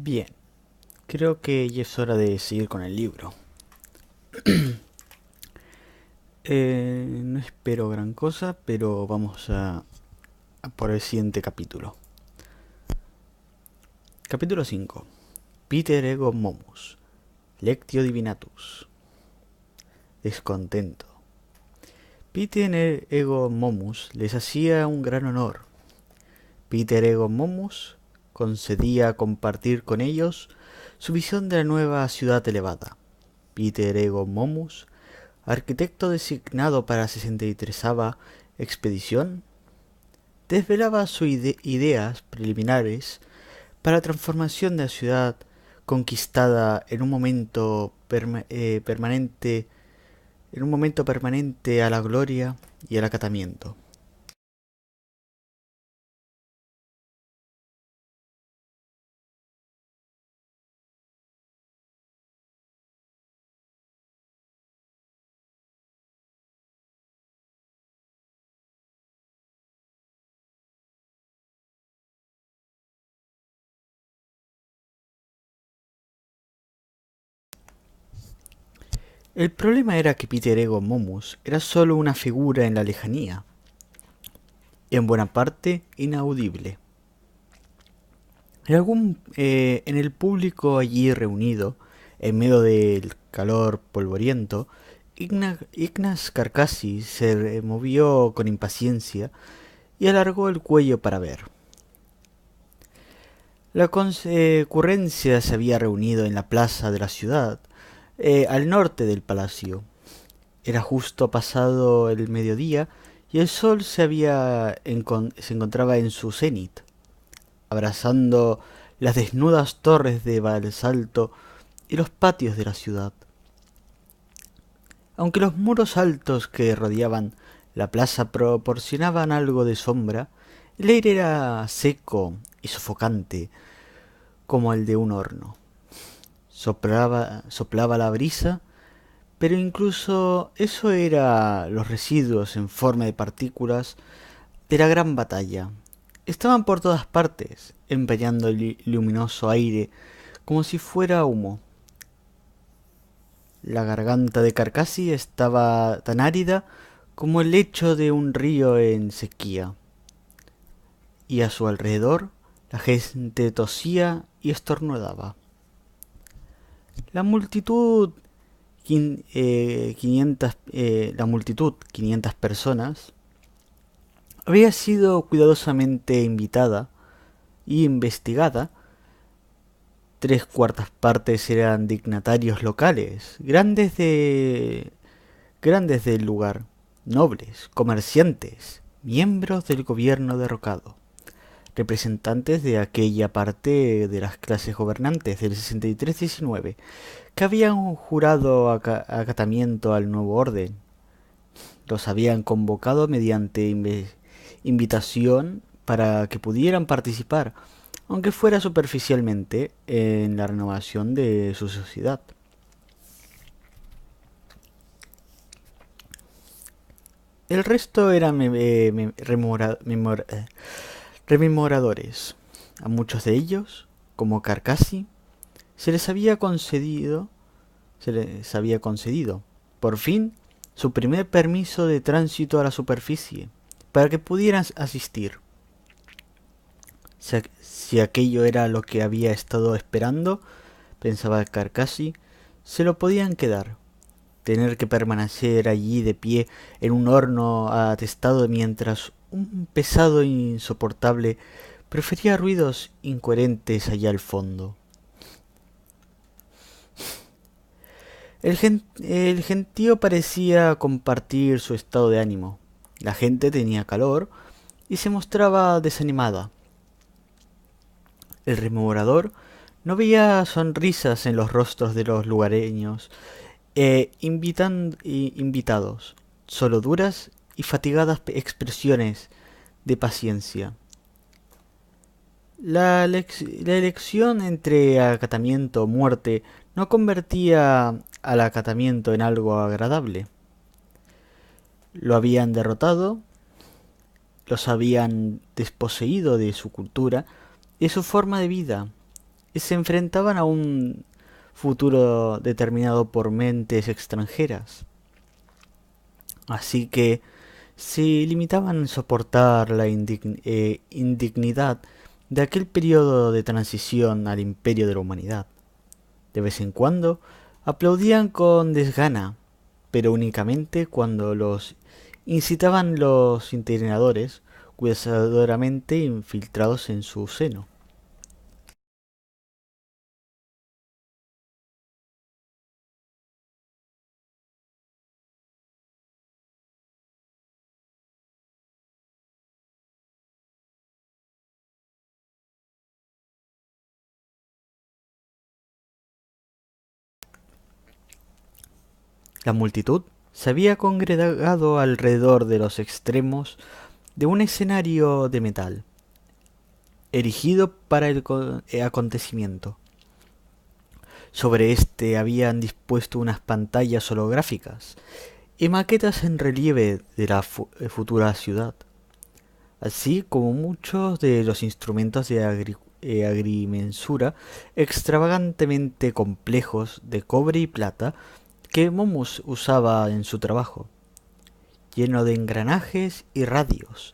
Bien, creo que ya es hora de seguir con el libro. No espero gran cosa, pero vamos a por el siguiente capítulo. Capítulo 5. Peter ego momus. Lectio divinatus. Descontento. Peter ego momus les hacía un gran honor. Peter ego momus concedía compartir con ellos su visión de la nueva ciudad elevada. Peter ego momus, arquitecto designado para la 63ª expedición, desvelaba sus ideas preliminares para la transformación de la ciudad conquistada en un momento permanente a la gloria y al acatamiento. El problema era que Peter Ego Momus era solo una figura en la lejanía, en buena parte inaudible. En el público allí reunido, en medio del calor polvoriento, Ignas Carcassi se movió con impaciencia y alargó el cuello para ver. La concurrencia se había reunido en la plaza de la ciudad, al norte del palacio. Era justo pasado el mediodía y el sol se encontraba en su cenit, abrazando las desnudas torres de basalto y los patios de la ciudad. Aunque los muros altos que rodeaban la plaza proporcionaban algo de sombra, el aire era seco y sofocante como el de un horno. Soplaba la brisa, pero incluso eso era los residuos en forma de partículas de la gran batalla. Estaban por todas partes, empañando el luminoso aire como si fuera humo. La garganta de Carcassi estaba tan árida como el lecho de un río en sequía, y a su alrededor la gente tosía y estornudaba. La multitud, 500 personas, había sido cuidadosamente invitada y investigada. Tres cuartas partes eran dignatarios locales, grandes del lugar, nobles, comerciantes, miembros del gobierno derrocado, representantes de aquella parte de las clases gobernantes del 63-19 que habían jurado acatamiento al nuevo orden. Los habían convocado mediante invitación para que pudieran participar, aunque fuera superficialmente, en la renovación de su sociedad. El resto eran rememoradores. A muchos de ellos, como Carcassi, se les había concedido, por fin, su primer permiso de tránsito a la superficie, para que pudieran asistir. Si aquello era lo que había estado esperando, pensaba Carcassi, se lo podían quedar. Tener que permanecer allí de pie en un horno atestado mientras un pesado e insoportable prefería ruidos incoherentes allá al fondo. El gentío parecía compartir su estado de ánimo. La gente tenía calor y se mostraba desanimada. El rememorador no veía sonrisas en los rostros de los lugareños invitados, solo duras y fatigadas expresiones de paciencia. La elección entre acatamiento o muerte no convertía al acatamiento en algo agradable. Lo habían derrotado, los habían desposeído de su cultura y de su forma de vida. y se enfrentaban a un futuro determinado por mentes extranjeras. Así que se limitaban a soportar la indignidad de aquel periodo de transición al imperio de la humanidad. De vez en cuando aplaudían con desgana, pero únicamente cuando los incitaban los integradores cuidadosamente infiltrados en su seno. La multitud se había congregado alrededor de los extremos de un escenario de metal, erigido para el acontecimiento. Sobre este habían dispuesto unas pantallas holográficas y maquetas en relieve de la futura ciudad, así como muchos de los instrumentos de agrimensura extravagantemente complejos de cobre y plata que Momus usaba en su trabajo, lleno de engranajes y radios.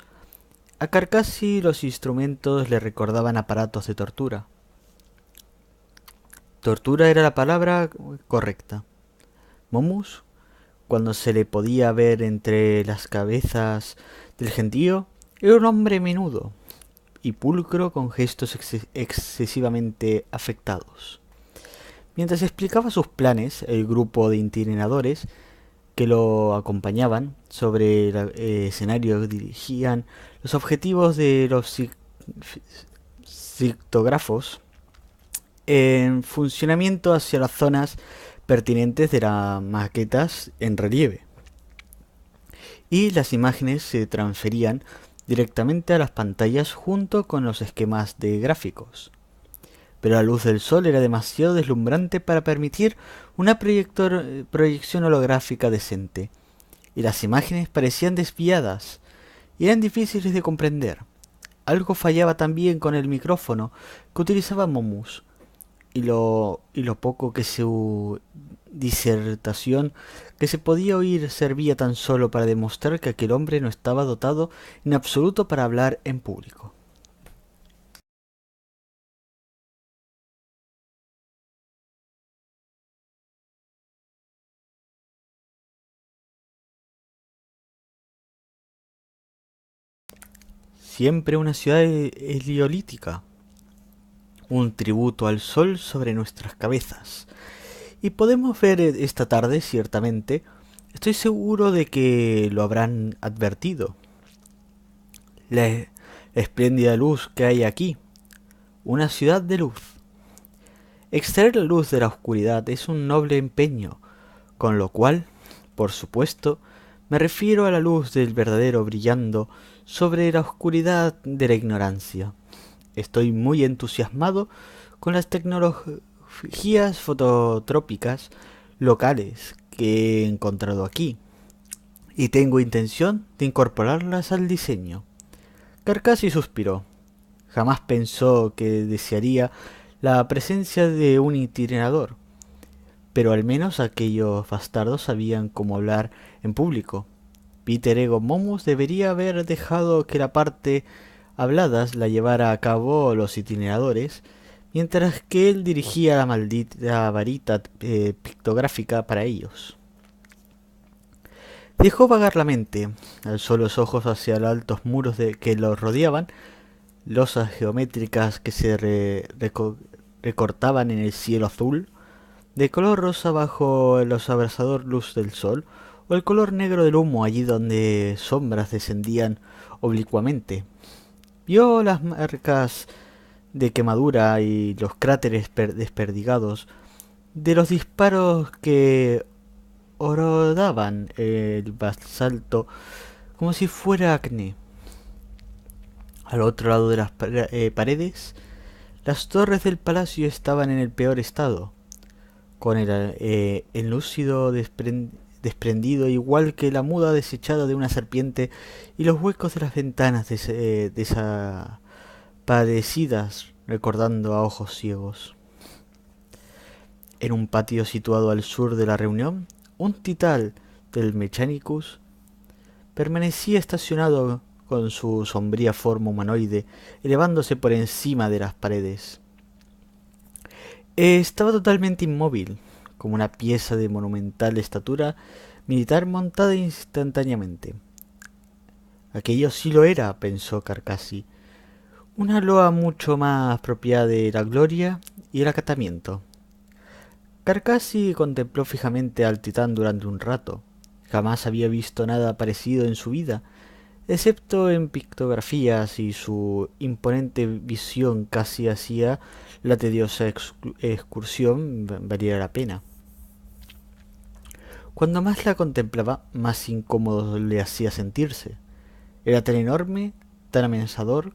A Carcassi los instrumentos le recordaban aparatos de tortura. Tortura era la palabra correcta. Momus, cuando se le podía ver entre las cabezas del gentío, era un hombre menudo y pulcro con gestos excesivamente afectados. Mientras explicaba sus planes, el grupo de itineradores que lo acompañaban sobre el escenario dirigían los objetivos de los cictógrafos en funcionamiento hacia las zonas pertinentes de las maquetas en relieve, y las imágenes se transferían directamente a las pantallas junto con los esquemas de gráficos. Pero la luz del sol era demasiado deslumbrante para permitir una proyección holográfica decente, y las imágenes parecían desviadas y eran difíciles de comprender. Algo fallaba también con el micrófono que utilizaba Momus, y lo poco que su disertación que se podía oír servía tan solo para demostrar que aquel hombre no estaba dotado en absoluto para hablar en público. Siempre una ciudad heliolítica, un tributo al sol sobre nuestras cabezas. Y podemos ver esta tarde, ciertamente, estoy seguro de que lo habrán advertido. La espléndida luz que hay aquí, una ciudad de luz. Extraer la luz de la oscuridad es un noble empeño, con lo cual, por supuesto, me refiero a la luz del verdadero brillando sobre la oscuridad de la ignorancia. Estoy muy entusiasmado con las tecnologías fototrópicas locales que he encontrado aquí, y tengo intención de incorporarlas al diseño. Carcassi suspiró. Jamás pensó que desearía la presencia de un itinerador, pero al menos aquellos bastardos sabían cómo hablar en público. Peter Ego Momus debería haber dejado que la parte hablada la llevara a cabo los itineradores, mientras que él dirigía la maldita varita pictográfica para ellos. Dejó vagar la mente, alzó los ojos hacia los altos muros que los rodeaban, losas geométricas que se recortaban en el cielo azul, de color rosa bajo el abrasador luz del sol, o el color negro del humo allí donde sombras descendían oblicuamente. Vio las marcas de quemadura y los cráteres desperdigados de los disparos que horodaban el basalto como si fuera acné. Al otro lado de las paredes, las torres del palacio estaban en el peor estado, con el enlúcido desprendido igual que la muda desechada de una serpiente, y los huecos de las ventanas desaparecidas recordando a ojos ciegos. En un patio situado al sur de la reunión, un titán del Mechanicus permanecía estacionado con su sombría forma humanoide, elevándose por encima de las paredes. Estaba totalmente inmóvil, como una pieza de monumental estatura militar montada instantáneamente. Aquello sí lo era, pensó Carcassi, una loa mucho más propia de la gloria y el acatamiento. Carcassi contempló fijamente al titán durante un rato. Jamás había visto nada parecido en su vida, excepto en pictografías, y su imponente visión casi hacía la tediosa excursión valiera la pena. Cuando más la contemplaba, más incómodo le hacía sentirse. Era tan enorme, tan amenazador,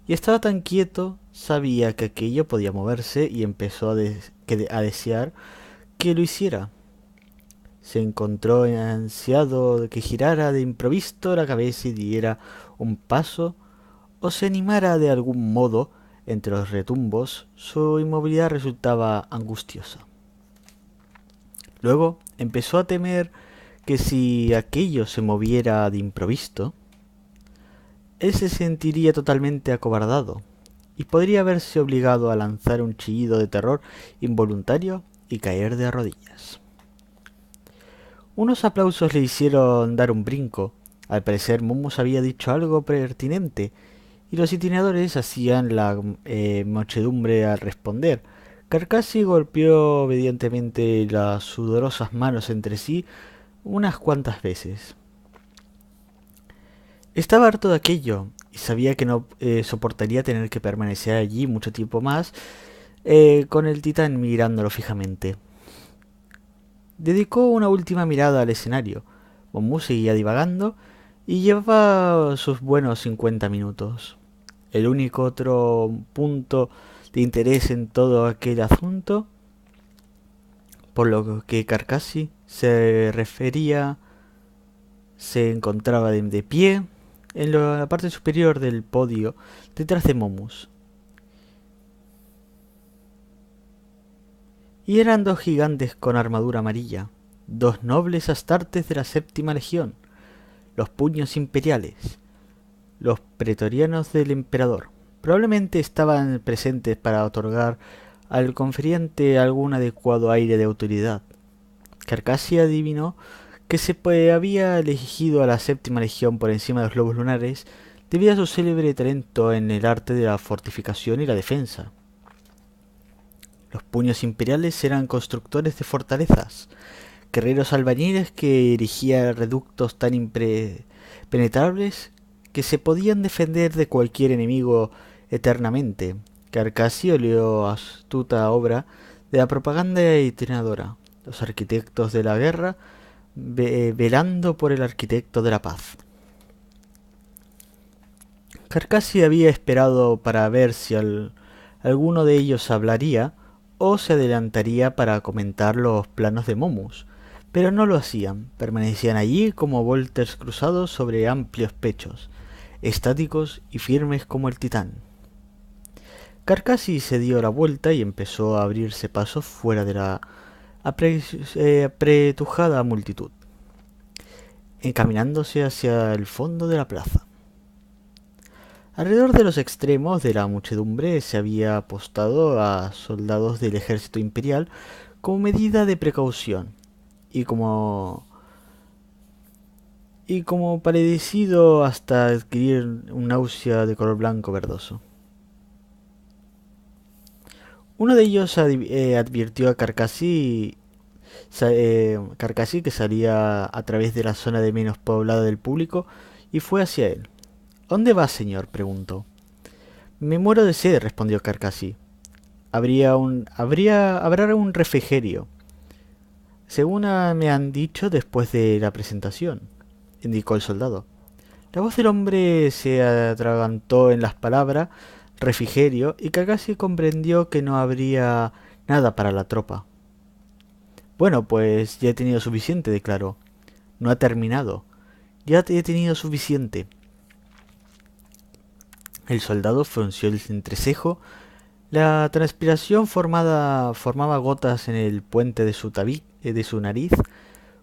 y estaba tan quieto, sabía que aquello podía moverse y empezó a desear que lo hiciera. Se encontró ansiado de que girara de improviso la cabeza y diera un paso, o se animara de algún modo entre los retumbos. Su inmovilidad resultaba angustiosa. Luego empezó a temer que si aquello se moviera de improviso, él se sentiría totalmente acobardado y podría verse obligado a lanzar un chillido de terror involuntario y caer de rodillas. Unos aplausos le hicieron dar un brinco. Al parecer Momus había dicho algo pertinente, y los itineradores hacían la muchedumbre al responder. Carcassi golpeó obedientemente las sudorosas manos entre sí unas cuantas veces. Estaba harto de aquello, y sabía que no soportaría tener que permanecer allí mucho tiempo más, con el titán mirándolo fijamente. Dedicó una última mirada al escenario. Momus seguía divagando y llevaba sus buenos 50 minutos. El único otro punto de interés en todo aquel asunto, por lo que Carcassi se refería, se encontraba de pie en la parte superior del podio, detrás de Momus. Y eran dos gigantes con armadura amarilla, dos nobles astartes de la séptima legión, los puños imperiales, los pretorianos del emperador. Probablemente estaban presentes para otorgar al conferente algún adecuado aire de autoridad. Carcassi adivinó que se había elegido a la séptima legión por encima de los lobos lunares debido a su célebre talento en el arte de la fortificación y la defensa. Los puños imperiales eran constructores de fortalezas, guerreros albañiles que erigían reductos tan impenetrables que se podían defender de cualquier enemigo eternamente. Carcassi olió astuta obra de la propaganda itineradora, los arquitectos de la guerra velando por el arquitecto de la paz. Carcassi había esperado para ver si alguno de ellos hablaría o se adelantaría para comentar los planos de Momus, pero no lo hacían. Permanecían allí como volters cruzados sobre amplios pechos, estáticos y firmes como el titán. Carcassi se dio la vuelta y empezó a abrirse paso fuera de la apretujada multitud, encaminándose hacia el fondo de la plaza. Alrededor de los extremos de la muchedumbre se había apostado a soldados del ejército imperial como medida de precaución, y como palidecido hasta adquirir un náusea de color blanco verdoso. Uno de ellos advirtió a Carcassi que salía a través de la zona de menos poblada del público y fue hacia él. ¿Dónde va, señor?, preguntó. Me muero de sed, respondió Carcassi. Habrá un refrigerio, según me han dicho después de la presentación, indicó el soldado. La voz del hombre se atragantó en las palabras refrigerio y Carcassi comprendió que no habría nada para la tropa. Bueno, pues ya he tenido suficiente, declaró. No ha terminado. Ya he tenido suficiente. El soldado frunció el entrecejo La transpiración formaba gotas en el puente de de su nariz,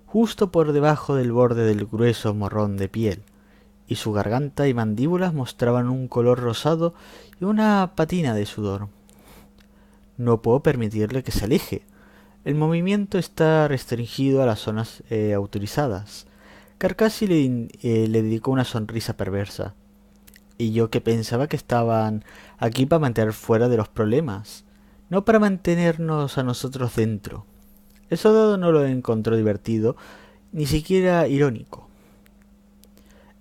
justo por debajo del borde del grueso morrón de piel, y su garganta y mandíbulas mostraban un color rosado y una patina de sudor. No puedo permitirle que se aleje. El movimiento está restringido a las zonas autorizadas. Carcassi le dedicó una sonrisa perversa. Y yo que pensaba que estaban aquí para mantener fuera de los problemas, no para mantenernos a nosotros dentro. El soldado no lo encontró divertido, ni siquiera irónico.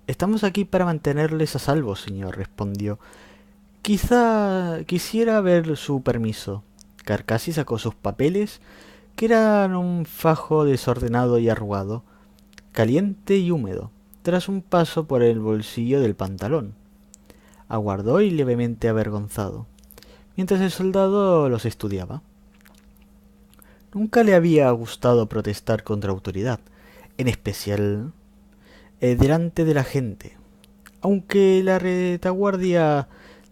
Estamos aquí para mantenerles a salvo, señor, respondió. Quizá quisiera ver su permiso. Carcassi sacó sus papeles, que eran un fajo desordenado y arrugado, caliente y húmedo, tras un paso por el bolsillo del pantalón. Aguardó y levemente avergonzado, mientras el soldado los estudiaba. Nunca le había gustado protestar contra autoridad, en especial delante de la gente, aunque la retaguardia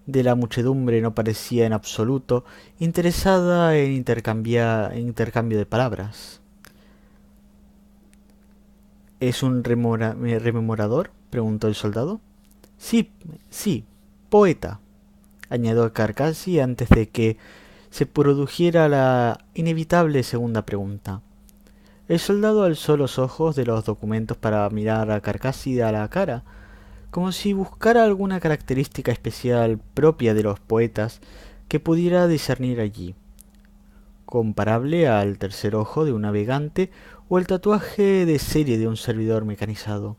de la muchedumbre no parecía en absoluto interesada en intercambio de palabras. ¿Es un rememorador?, preguntó el soldado. Sí, sí, poeta, añadió Carcassi antes de que se produjera la inevitable segunda pregunta. El soldado alzó los ojos de los documentos para mirar a Carcassi a la cara, como si buscara alguna característica especial propia de los poetas que pudiera discernir allí, comparable al tercer ojo de un navegante o el tatuaje de serie de un servidor mecanizado.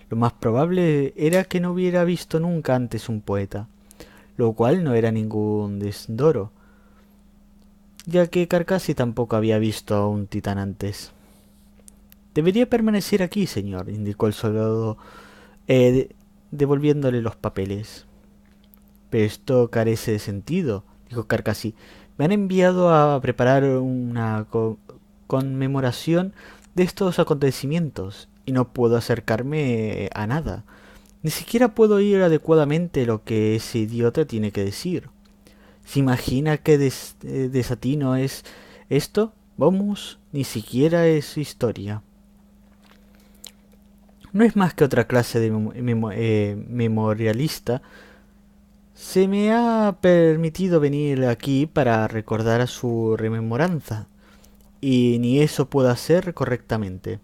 Lo más probable era que no hubiera visto nunca antes un poeta, lo cual no era ningún desdoro, ya que Carcassi tampoco había visto a un titán antes. Debería permanecer aquí, señor, indicó el soldado, devolviéndole los papeles. Pero esto carece de sentido, dijo Carcassi. Me han enviado a preparar una conmemoración de estos acontecimientos y no puedo acercarme a nada. Ni siquiera puedo oír adecuadamente lo que ese idiota tiene que decir. ¿Se imagina qué desatino es esto? Vamos, ni siquiera es historia. No es más que otra clase de memorialista. Se me ha permitido venir aquí para recordar su rememoranza, y ni eso puedo hacer correctamente.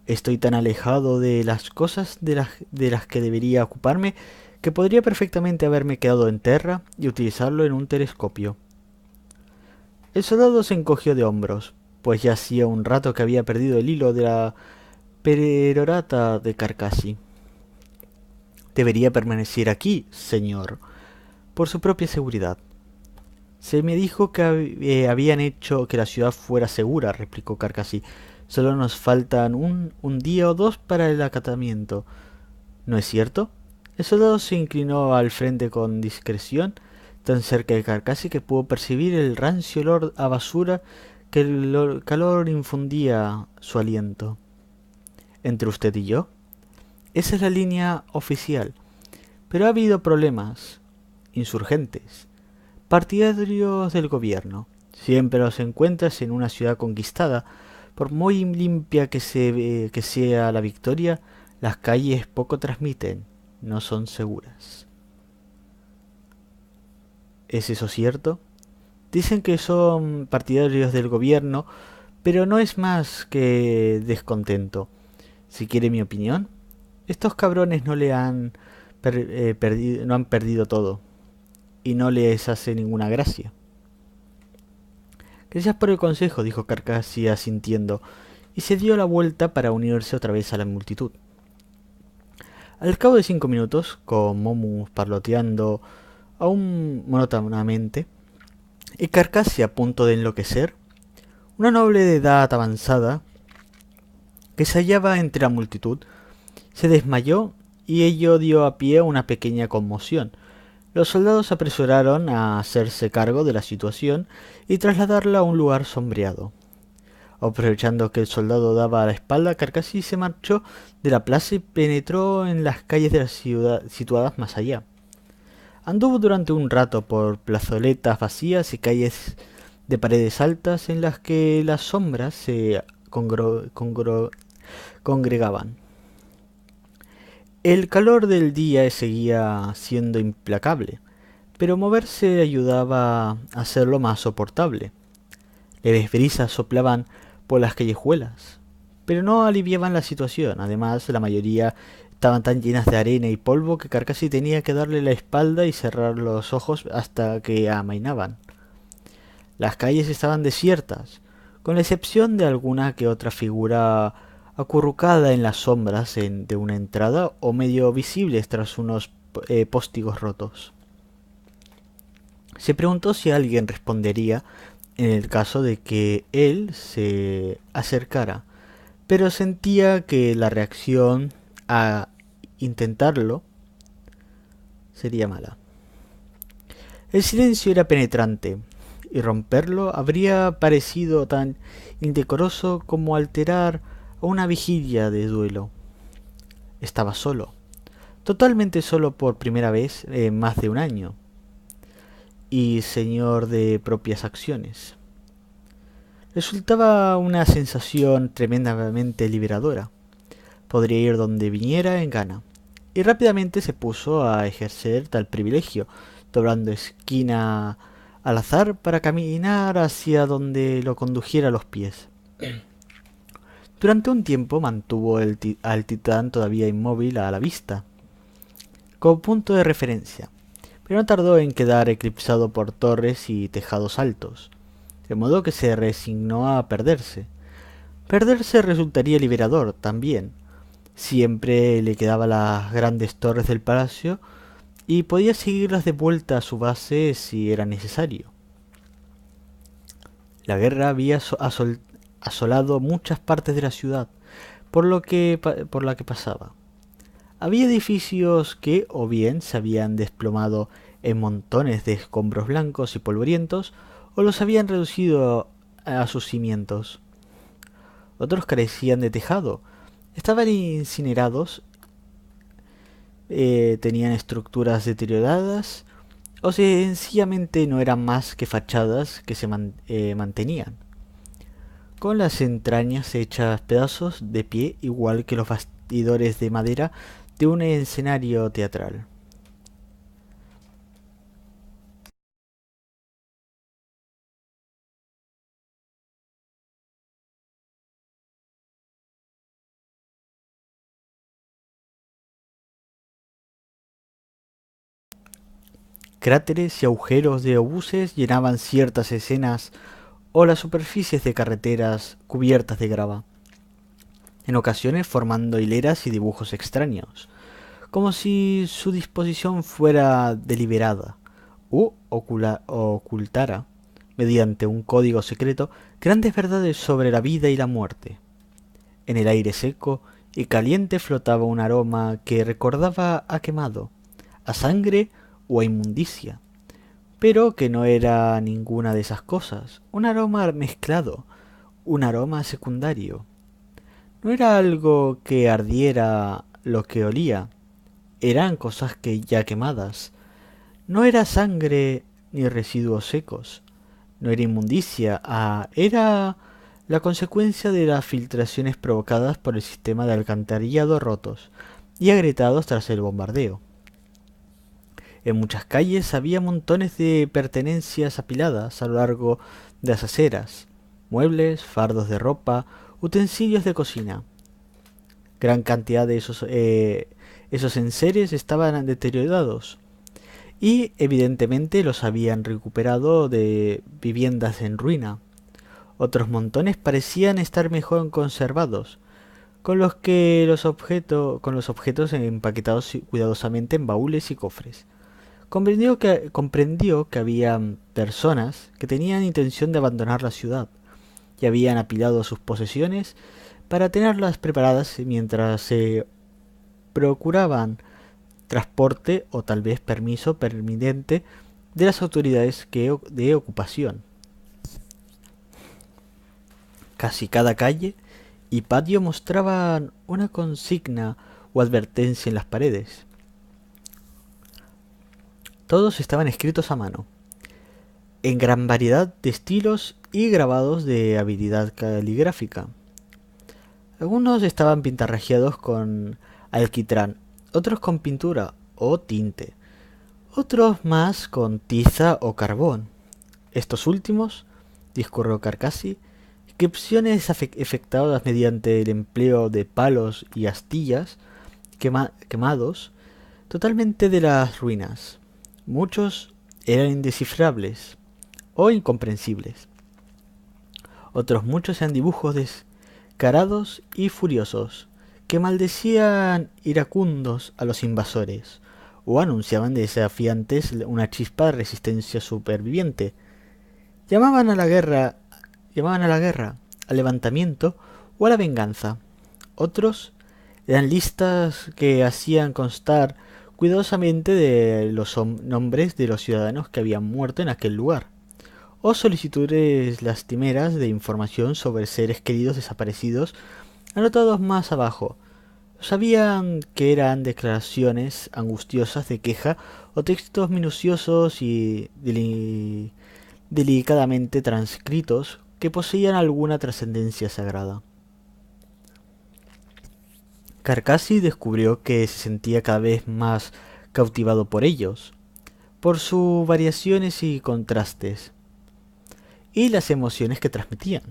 Estoy tan alejado de las cosas de las que debería ocuparme que podría perfectamente haberme quedado en tierra y utilizarlo en un telescopio. El soldado se encogió de hombros, pues ya hacía un rato que había perdido el hilo de la perorata de Carcassi. Debería permanecer aquí, señor, por su propia seguridad. Se me dijo que habían hecho que la ciudad fuera segura, replicó Carcassi. Solo nos faltan un día o dos para el acatamiento. ¿No es cierto? El soldado se inclinó al frente con discreción, tan cerca de Carcassi que pudo percibir el rancio olor a basura que el calor infundía su aliento. ¿Entre usted y yo? Esa es la línea oficial. Pero ha habido problemas. Insurgentes. Partidarios del gobierno. Siempre los encuentras en una ciudad conquistada. Por muy limpia que sea la victoria, las calles poco transmiten. No son seguras. ¿Es eso cierto? Dicen que son partidarios del gobierno, pero no es más que descontento. Si quiere mi opinión, estos cabrones no le han no han perdido todo y no les hace ninguna gracia. Gracias por el consejo, dijo Carcassi asintiendo, y se dio la vuelta para unirse otra vez a la multitud. Al cabo de 5 minutos, con Momus parloteando aún monótonamente, y Carcassi a punto de enloquecer, una noble de edad avanzada, que se hallaba entre la multitud, se desmayó y ello dio a pie a una pequeña conmoción. Los soldados se apresuraron a hacerse cargo de la situación y trasladarla a un lugar sombreado. Aprovechando que el soldado daba la espalda, Carcassi se marchó de la plaza y penetró en las calles de la ciudad situadas más allá. Anduvo durante un rato por plazoletas vacías y calles de paredes altas en las que las sombras se congregaban. El calor del día seguía siendo implacable, pero moverse ayudaba a hacerlo más soportable. Leves brisas soplaban por las callejuelas, pero no aliviaban la situación. Además, la mayoría estaban tan llenas de arena y polvo que Carcassi tenía que darle la espalda y cerrar los ojos hasta que amainaban. Las calles estaban desiertas, con la excepción de alguna que otra figura acurrucada en las sombras de una entrada o medio visibles tras unos póstigos rotos. Se preguntó si alguien respondería en el caso de que él se acercara, pero sentía que la reacción a intentarlo sería mala. El silencio era penetrante, y romperlo habría parecido tan indecoroso como alterar a una vigilia de duelo. Estaba solo, totalmente solo por primera vez en más de un año, y señor de propias acciones. Resultaba una sensación tremendamente liberadora. Podría ir donde viniera en gana, y rápidamente se puso a ejercer tal privilegio, doblando esquina al azar para caminar hacia donde lo condujera los pies. Durante un tiempo mantuvo al titán todavía inmóvil a la vista, como punto de referencia, pero no tardó en quedar eclipsado por torres y tejados altos, de modo que se resignó a perderse. Perderse resultaría liberador también. Siempre le quedaban las grandes torres del palacio y podía seguirlas de vuelta a su base si era necesario. La guerra había asolado muchas partes de la ciudad, por la que pasaba. Había edificios que o bien se habían desplomado en montones de escombros blancos y polvorientos, o los habían reducido a sus cimientos. Otros carecían de tejado, estaban incinerados, tenían estructuras deterioradas, o sencillamente no eran más que fachadas que se mantenían, con las entrañas hechas pedazos de pie igual que los bastidores de madera de un escenario teatral. Cráteres y agujeros de obuses llenaban ciertas escenas o las superficies de carreteras cubiertas de grava, en ocasiones formando hileras y dibujos extraños, como si su disposición fuera deliberada u ocultara, mediante un código secreto, grandes verdades sobre la vida y la muerte. En el aire seco y caliente flotaba un aroma que recordaba a quemado, a sangre o a inmundicia, pero que no era ninguna de esas cosas, un aroma mezclado, un aroma secundario. No era algo que ardiera lo que olía, eran cosas que ya quemadas. No era sangre ni residuos secos, no era inmundicia, era la consecuencia de las filtraciones provocadas por el sistema de alcantarillado rotos y agrietados tras el bombardeo. En muchas calles había montones de pertenencias apiladas a lo largo de las aceras, muebles, fardos de ropa, utensilios de cocina. Gran cantidad de esos enseres estaban deteriorados y evidentemente los habían recuperado de viviendas en ruina. Otros montones parecían estar mejor conservados, con los objetos empaquetados cuidadosamente en baúles y cofres. Comprendió que había personas que tenían intención de abandonar la ciudad y habían apilado sus posesiones para tenerlas preparadas mientras se procuraban transporte o tal vez permiso permanente de las autoridades de ocupación. Casi cada calle y patio mostraban una consigna o advertencia en las paredes. Todos estaban escritos a mano, en gran variedad de estilos y grabados de habilidad caligráfica. Algunos estaban pintarrajeados con alquitrán, otros con pintura o tinte, otros más con tiza o carbón. Estos últimos, discurrió Carcassi, inscripciones efectuadas mediante el empleo de palos y astillas quemados totalmente de las ruinas. Muchos eran indescifrables o incomprensibles. Otros muchos eran dibujos descarados y furiosos, que maldecían iracundos a los invasores, o anunciaban desafiantes una chispa de resistencia superviviente. Llamaban a la guerra, al levantamiento o a la venganza. Otros eran listas que hacían constar cuidadosamente de los nombres de los ciudadanos que habían muerto en aquel lugar, o solicitudes lastimeras de información sobre seres queridos desaparecidos anotados más abajo. Sabían que eran declaraciones angustiosas de queja o textos minuciosos y delicadamente transcritos que poseían alguna trascendencia sagrada. Carcassi descubrió que se sentía cada vez más cautivado por ellos, por sus variaciones y contrastes, y las emociones que transmitían.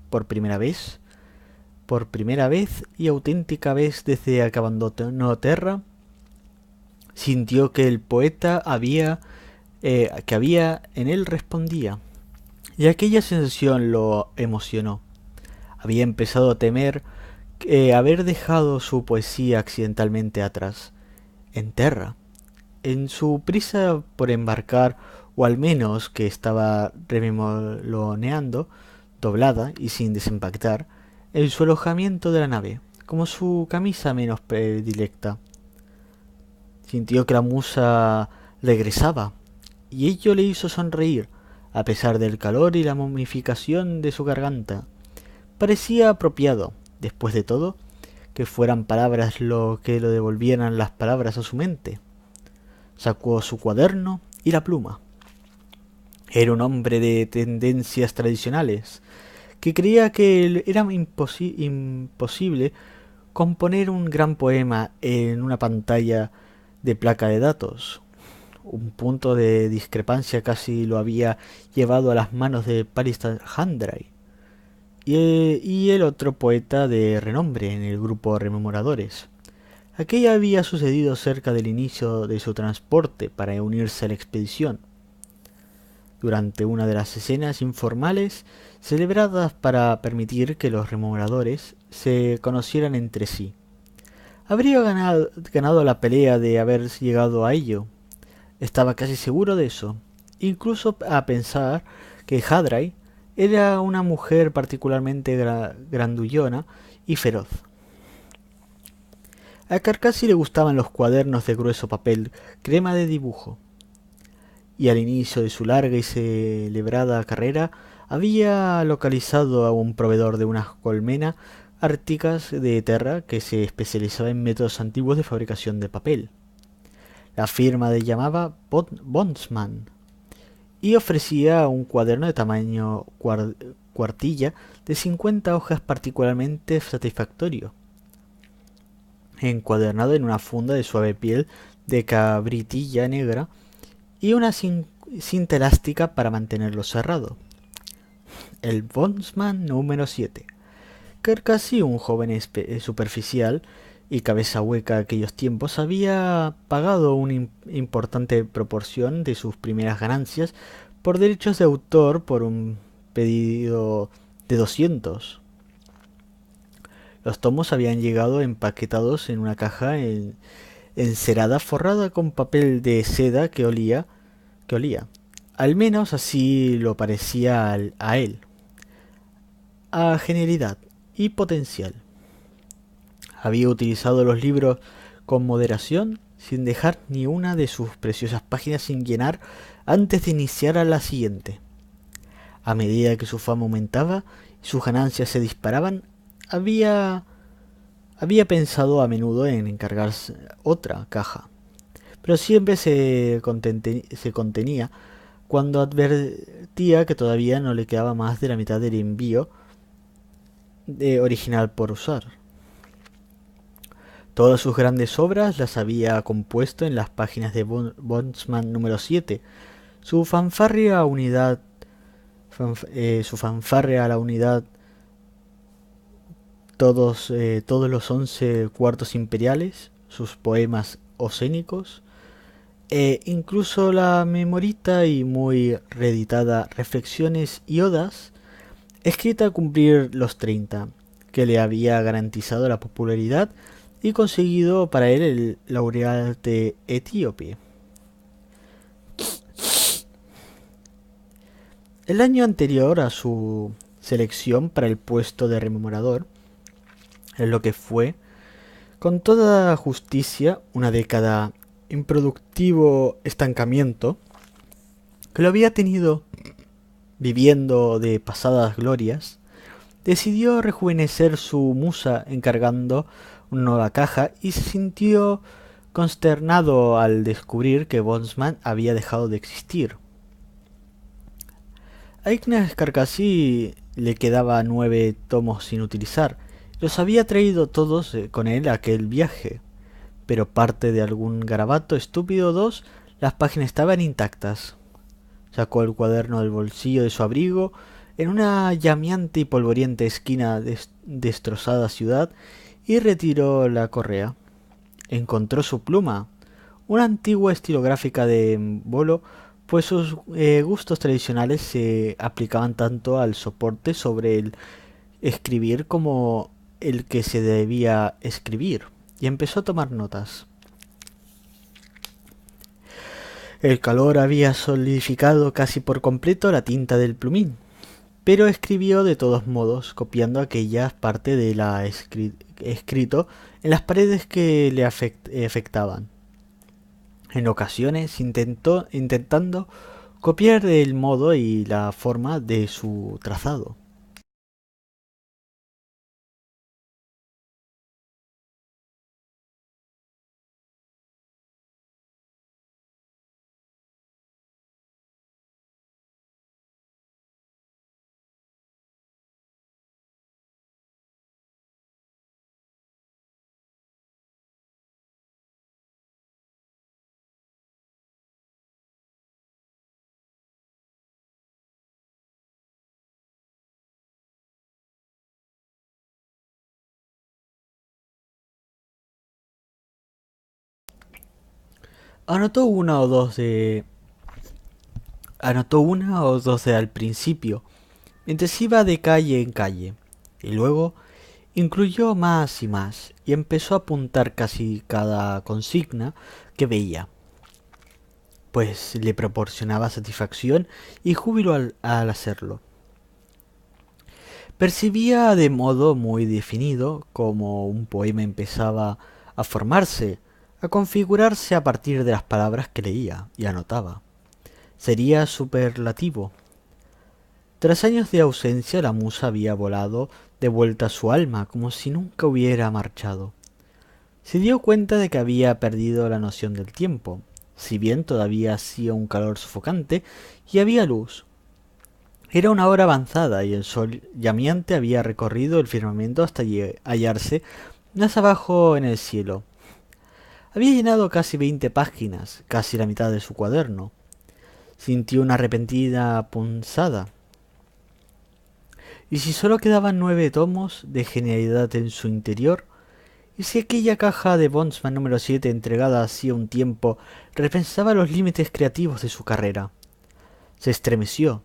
Por primera vez y auténtica vez desde que abandonó Terra, sintió que el poeta que había en él respondía, y aquella sensación lo emocionó. Había empezado a temer haber dejado su poesía accidentalmente atrás, en Terra, en su prisa por embarcar, o al menos que estaba remoloneando, doblada y sin desempactar, en su alojamiento de la nave, como su camisa menos predilecta. Sintió que la musa regresaba, y ello le hizo sonreír, a pesar del calor y la momificación de su garganta. Parecía apropiado, después de todo, que fueran palabras lo que lo devolvieran las palabras a su mente. Sacó su cuaderno y la pluma. Era un hombre de tendencias tradicionales, que creía que era imposible componer un gran poema en una pantalla de placa de datos. Un punto de discrepancia casi lo había llevado a las manos de Palistar Handray y el otro poeta de renombre en el grupo Rememoradores. Aquello había sucedido cerca del inicio de su transporte para unirse a la expedición, durante una de las escenas informales celebradas para permitir que los rememoradores se conocieran entre sí. Habría ganado la pelea de haber llegado a ello. Estaba casi seguro de eso, incluso a pensar que Hadray era una mujer particularmente grandullona y feroz. A Carcassi le gustaban los cuadernos de grueso papel crema de dibujo, y al inicio de su larga y celebrada carrera había localizado a un proveedor de una colmena árticas de Terra que se especializaba en métodos antiguos de fabricación de papel. La firma le llamaba Bondsman y ofrecía un cuaderno de tamaño cuartilla de 50 hojas particularmente satisfactorio, encuadernado en una funda de suave piel de cabritilla negra y una cinta elástica para mantenerlo cerrado. El Bondsman número 7. Carcassi, un joven superficial y cabeza hueca de aquellos tiempos, había pagado una importante proporción de sus primeras ganancias por derechos de autor por un pedido de 200. Los tomos habían llegado empaquetados en una caja encerada forrada con papel de seda que olía. Al menos así lo parecía a él. A genialidad y potencial. Había utilizado los libros con moderación, sin dejar ni una de sus preciosas páginas sin llenar antes de iniciar a la siguiente. A medida que su fama aumentaba y sus ganancias se disparaban, había pensado a menudo en encargarse otra caja, pero siempre se contenía cuando advertía que todavía no le quedaba más de la mitad del envío original por usar. Todas sus grandes obras las había compuesto en las páginas de Bondsman número 7. Su fanfarria unidad, su fanfarria a la unidad, todos los 11 cuartos imperiales, sus poemas océnicos, incluso la memorita y muy reeditada Reflexiones y Odas, escrita a cumplir los 30, que le había garantizado la popularidad y conseguido para él el laureate etíope. El año anterior a su selección para el puesto de rememorador, en lo que fue, con toda justicia, una década improductivo estancamiento, que lo había tenido viviendo de pasadas glorias, decidió rejuvenecer su musa encargando una nueva caja y se sintió consternado al descubrir que Bondsman había dejado de existir. A Ignace Carcassí le quedaba 9 tomos sin utilizar. Los había traído todos con él a aquel viaje, pero parte de algún garabato estúpido o dos, las páginas estaban intactas. Sacó el cuaderno del bolsillo de su abrigo en una llameante y polvorienta esquina destrozada ciudad y retiró la correa. Encontró su pluma, una antigua estilográfica de bolo, pues sus gustos tradicionales se aplicaban tanto al soporte sobre el escribir como el que se debía escribir, y empezó a tomar notas. El calor había solidificado casi por completo la tinta del plumín, pero escribió de todos modos, copiando aquellas partes de la escrito en las paredes que le afectaban. En ocasiones intentando copiar el modo y la forma de su trazado. Anotó una o dos de al principio, mientras iba de calle en calle, y luego incluyó más y más, y empezó a apuntar casi cada consigna que veía, pues le proporcionaba satisfacción y júbilo al hacerlo. Percibía de modo muy definido cómo un poema empezaba a formarse, a configurarse a partir de las palabras que leía y anotaba. Sería superlativo. Tras años de ausencia, la musa había volado de vuelta a su alma, como si nunca hubiera marchado. Se dio cuenta de que había perdido la noción del tiempo, si bien todavía hacía un calor sofocante y había luz. Era una hora avanzada y el sol llameante había recorrido el firmamento hasta hallarse más abajo en el cielo. Había llenado casi 20 páginas, casi la mitad de su cuaderno. Sintió una repentina punzada. ¿Y si solo quedaban 9 tomos de genialidad en su interior? ¿Y si aquella caja de Bondsman número 7 entregada hacía un tiempo repensaba los límites creativos de su carrera? Se estremeció,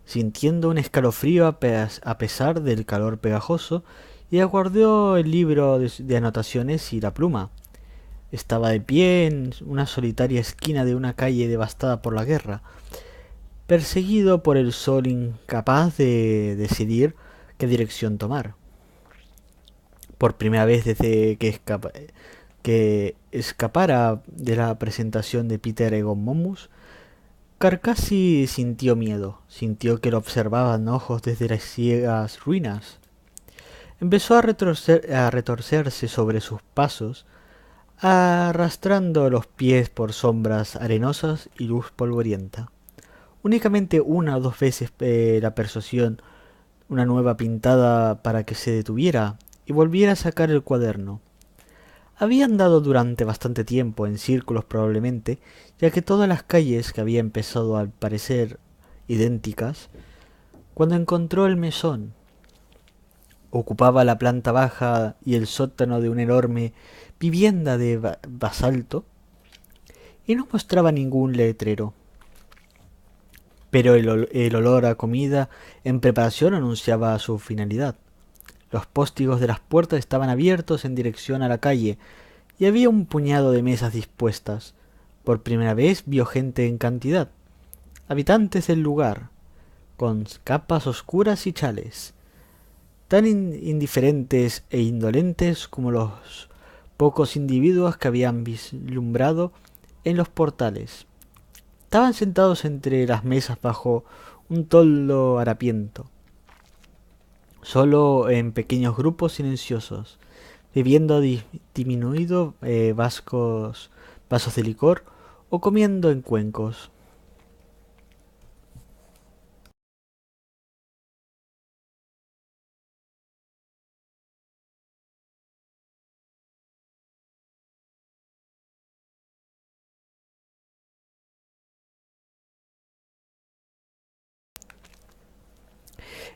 sintiendo un escalofrío a pesar del calor pegajoso, y aguardó el libro de anotaciones y la pluma. Estaba de pie en una solitaria esquina de una calle devastada por la guerra, perseguido por el sol, incapaz de decidir qué dirección tomar. Por primera vez desde que escapara de la presentación de Peter Egon Momus, Carcassi sintió miedo, sintió que lo observaban ojos desde las ciegas ruinas. Empezó a retorcerse sobre sus pasos, arrastrando los pies por sombras arenosas y luz polvorienta. Únicamente una o dos veces la persuasión, una nueva pintada para que se detuviera y volviera a sacar el cuaderno. Había andado durante bastante tiempo en círculos probablemente, ya que todas las calles que había empezado a parecer idénticas, cuando encontró el mesón. Ocupaba la planta baja y el sótano de una enorme vivienda de basalto y no mostraba ningún letrero. Pero el olor a comida en preparación anunciaba su finalidad. Los póstigos de las puertas estaban abiertos en dirección a la calle y había un puñado de mesas dispuestas. Por primera vez vio gente en cantidad, habitantes del lugar, con capas oscuras y chales, tan indiferentes e indolentes como los pocos individuos que habían vislumbrado en los portales. Estaban sentados entre las mesas bajo un toldo harapiento, solo en pequeños grupos silenciosos, bebiendo disminuidos vasos de licor o comiendo en cuencos.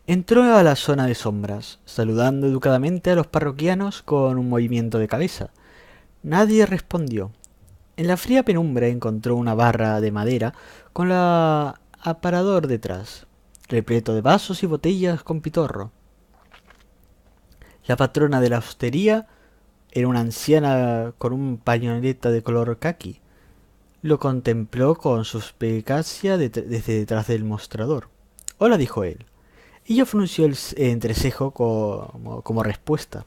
Entró a la zona de sombras, saludando educadamente a los parroquianos con un movimiento de cabeza. Nadie respondió. En la fría penumbra encontró una barra de madera con la aparador detrás, repleto de vasos y botellas con pitorro. La patrona de la hostería era una anciana con un pañoleta de color caqui. Lo contempló con suspicacia desde detrás del mostrador. Hola, dijo él. Ella frunció el entrecejo como respuesta.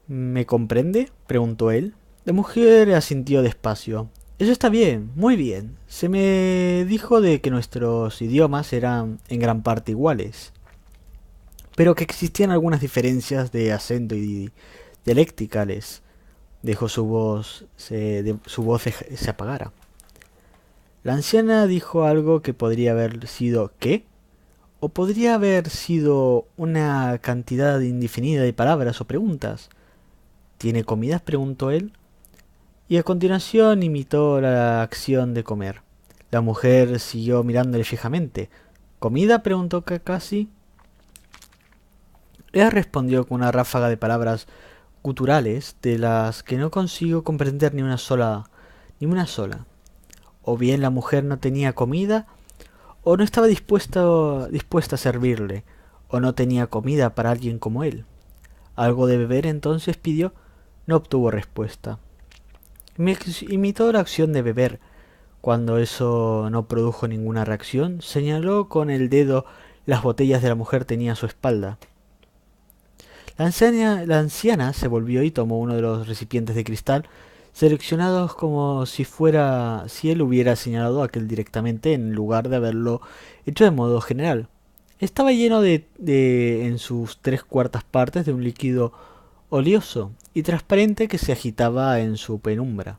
¿Me comprende?, preguntó él. La mujer asintió despacio. Eso está bien, muy bien. Se me dijo de que nuestros idiomas eran en gran parte iguales, pero que existían algunas diferencias de acento y dialecticales. Dejó su voz se apagara. La anciana dijo algo que podría haber sido ¿qué? O podría haber sido una cantidad indefinida de palabras o preguntas. ¿Tiene comidas?, preguntó él, y a continuación imitó la acción de comer. La mujer siguió mirándole fijamente. ¿Comida?, preguntó Kakashi. Ella respondió con una ráfaga de palabras guturales de las que no consiguió comprender ni una sola. O bien la mujer no tenía comida, o no estaba dispuesta a servirle, o no tenía comida para alguien como él. ¿Algo de beber entonces pidió? No obtuvo respuesta. Imitó la acción de beber. Cuando eso no produjo ninguna reacción, señaló con el dedo las botellas de la mujer tenía a su espalda. La anciana se volvió y tomó uno de los recipientes de cristal, seleccionados como si él hubiera señalado aquel directamente en lugar de haberlo hecho de modo general. Estaba lleno en sus tres cuartas partes de un líquido oleoso y transparente que se agitaba en su penumbra.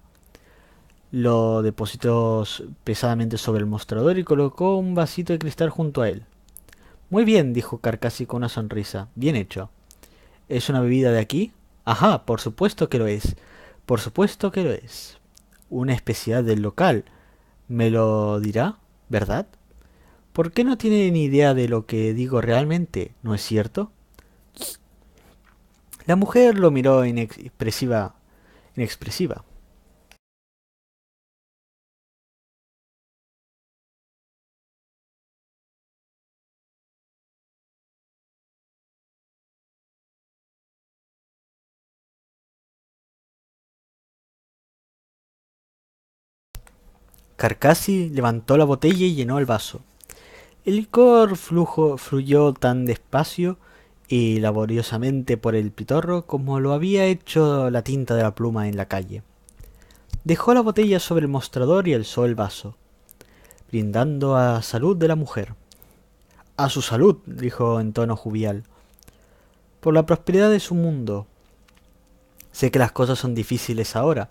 Lo depositó pesadamente sobre el mostrador y colocó un vasito de cristal junto a él. Muy bien, dijo Carcassi con una sonrisa. Bien hecho. ¿Es una bebida de aquí? Ajá, por supuesto que lo es. Por supuesto que lo es. Una especialidad del local. ¿Me lo dirá? ¿Verdad? ¿Por qué no tiene ni idea de lo que digo realmente? ¿No es cierto? La mujer lo miró inexpresiva. Carcassi levantó la botella y llenó el vaso. El licor fluyó tan despacio y laboriosamente por el pitorro como lo había hecho la tinta de la pluma en la calle. Dejó la botella sobre el mostrador y alzó el vaso, brindando a salud de la mujer. A su salud, dijo en tono jovial, por la prosperidad de su mundo. Sé que las cosas son difíciles ahora,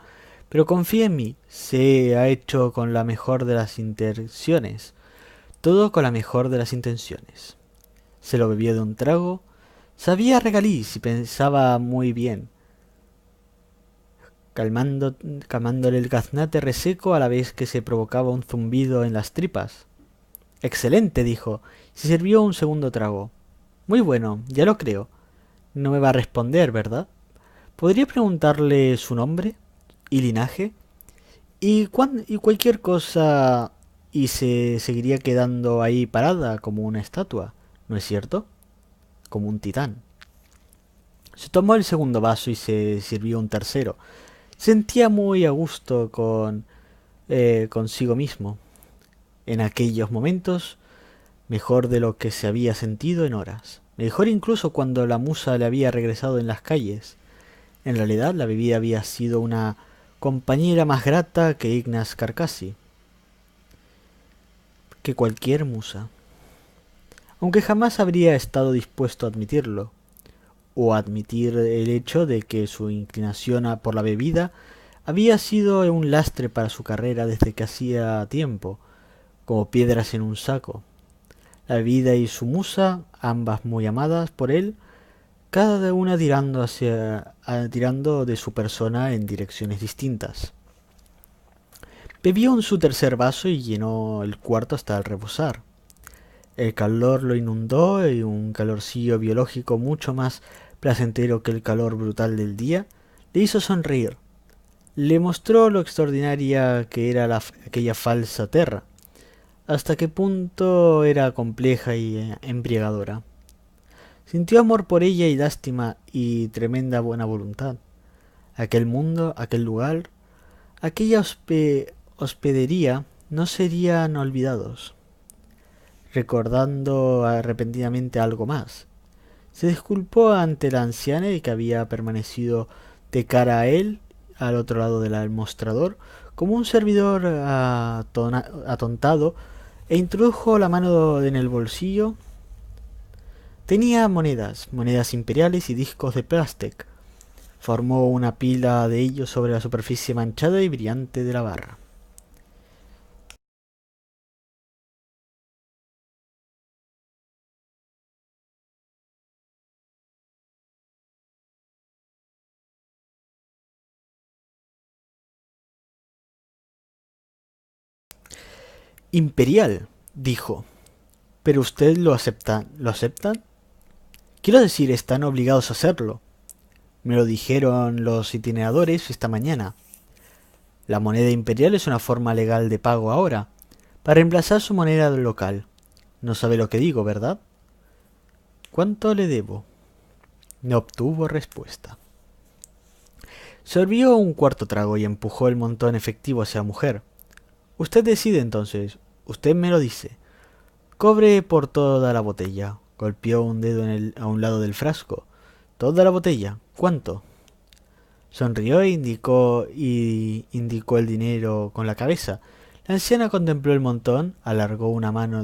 pero confía en mí, se ha hecho con la mejor de las intenciones, todo con la mejor de las intenciones. Se lo bebió de un trago, sabía regaliz y pensaba muy bien, calmando, calmándole el gaznate reseco a la vez que se provocaba un zumbido en las tripas. Excelente, dijo, y se sirvió un segundo trago. Muy bueno, ya lo creo. No me va a responder, ¿verdad? ¿Podría preguntarle su nombre y linaje? Y cualquier cosa y se seguiría quedando ahí parada como una estatua, ¿no es cierto? Como un titán. Se tomó el segundo vaso y se sirvió un tercero. Sentía muy a gusto consigo mismo. En aquellos momentos, mejor de lo que se había sentido en horas. Mejor incluso cuando la musa le había regresado en las calles. En realidad, la bebida había sido una compañera más grata que Ignas Carcassi, que cualquier musa. Aunque jamás habría estado dispuesto a admitirlo, o a admitir el hecho de que su inclinación por la bebida había sido un lastre para su carrera desde que hacía tiempo, como piedras en un saco. La bebida y su musa, ambas muy amadas por él, cada una tirando de su persona en direcciones distintas. Bebió en su tercer vaso y llenó el cuarto hasta el rebosar. El calor lo inundó y un calorcillo biológico mucho más placentero que el calor brutal del día le hizo sonreír. Le mostró lo extraordinaria que era aquella falsa terra, hasta qué punto era compleja y embriagadora. Sintió amor por ella y lástima y tremenda buena voluntad. Aquel mundo, aquel lugar, aquella hospedería no serían olvidados. Recordando repentinamente algo más, se disculpó ante la anciana y que había permanecido de cara a él, al otro lado del mostrador, como un servidor atontado, e introdujo la mano en el bolsillo. Tenía monedas imperiales y discos de plástico. Formó una pila de ellos sobre la superficie manchada y brillante de la barra. Imperial, dijo. Pero usted lo acepta. ¿Lo aceptan? Quiero decir, están obligados a hacerlo. Me lo dijeron los itineradores esta mañana. La moneda imperial es una forma legal de pago ahora, para reemplazar su moneda local. No sabe lo que digo, ¿verdad? ¿Cuánto le debo? No obtuvo respuesta. Sorbió un cuarto trago y empujó el montón efectivo hacia la mujer. Usted decide entonces. Usted me lo dice. Cobre por toda la botella. Golpeó un dedo a un lado del frasco. Toda la botella. ¿Cuánto? Sonrió indicó el dinero con la cabeza. La anciana contempló el montón, alargó una mano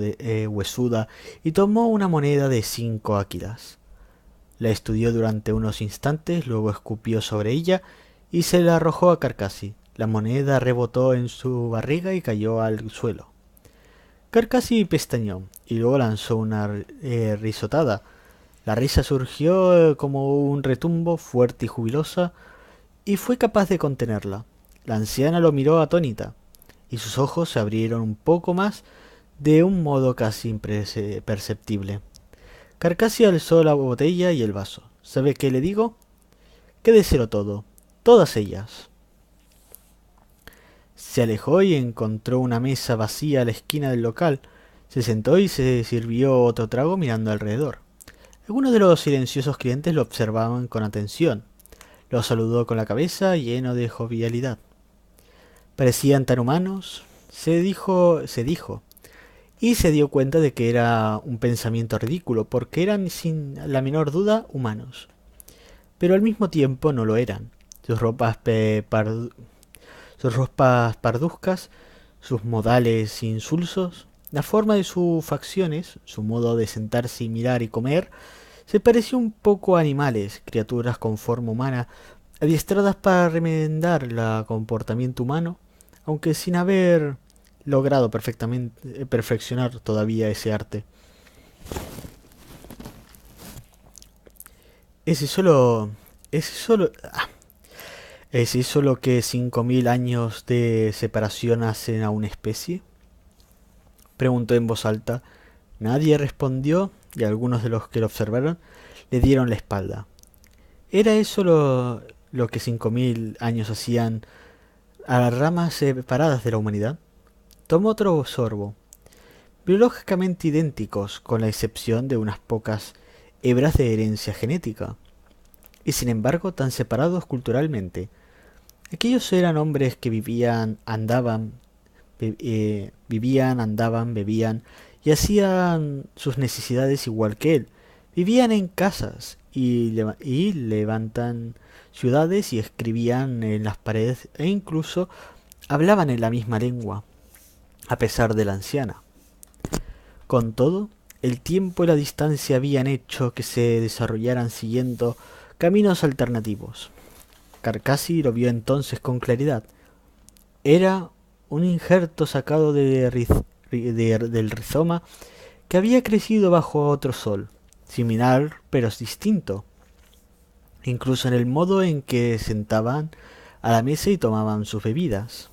huesuda y tomó una moneda de 5 áquilas. La estudió durante unos instantes, luego escupió sobre ella y se la arrojó a Carcassi. La moneda rebotó en su barriga y cayó al suelo. Carcassi pestañeó y luego lanzó una risotada. La risa surgió como un retumbo fuerte y jubilosa y fue capaz de contenerla. La anciana lo miró atónita y sus ojos se abrieron un poco más de un modo casi imperceptible. Carcassi alzó la botella y el vaso. ¿Sabe qué le digo? Quédeselo todo, todas ellas. Se alejó y encontró una mesa vacía a la esquina del local. Se sentó y se sirvió otro trago mirando alrededor. Algunos de los silenciosos clientes lo observaban con atención. Lo saludó con la cabeza lleno de jovialidad. Parecían tan humanos, se dijo, y se dio cuenta de que era un pensamiento ridículo, porque eran sin la menor duda humanos. Pero al mismo tiempo no lo eran. Sus ropas parduzcas, sus modales insulsos, la forma de sus facciones, su modo de sentarse y mirar y comer, se pareció un poco a animales, criaturas con forma humana, adiestradas para remendar el comportamiento humano, aunque sin haber logrado perfeccionar todavía ese arte. ¿Es eso lo, es eso lo, ¿Es eso lo que 5000 años de separación hacen a una especie? Preguntó en voz alta. Nadie respondió y algunos de los que lo observaron le dieron la espalda. ¿Era eso lo que 5000 años hacían a las ramas separadas de la humanidad? Tomó otro sorbo. Biológicamente idénticos, con la excepción de unas pocas hebras de herencia genética, y sin embargo tan separados culturalmente. Aquellos eran hombres que vivían, andaban, bebían y hacían sus necesidades igual que él. Vivían en casas y levantan ciudades y escribían en las paredes e incluso hablaban en la misma lengua, a pesar de la anciana. Con todo, el tiempo y la distancia habían hecho que se desarrollaran siguiendo caminos alternativos. Carcassi lo vio entonces con claridad. Era un injerto sacado del rizoma que había crecido bajo otro sol, similar pero distinto, incluso en el modo en que sentaban a la mesa y tomaban sus bebidas.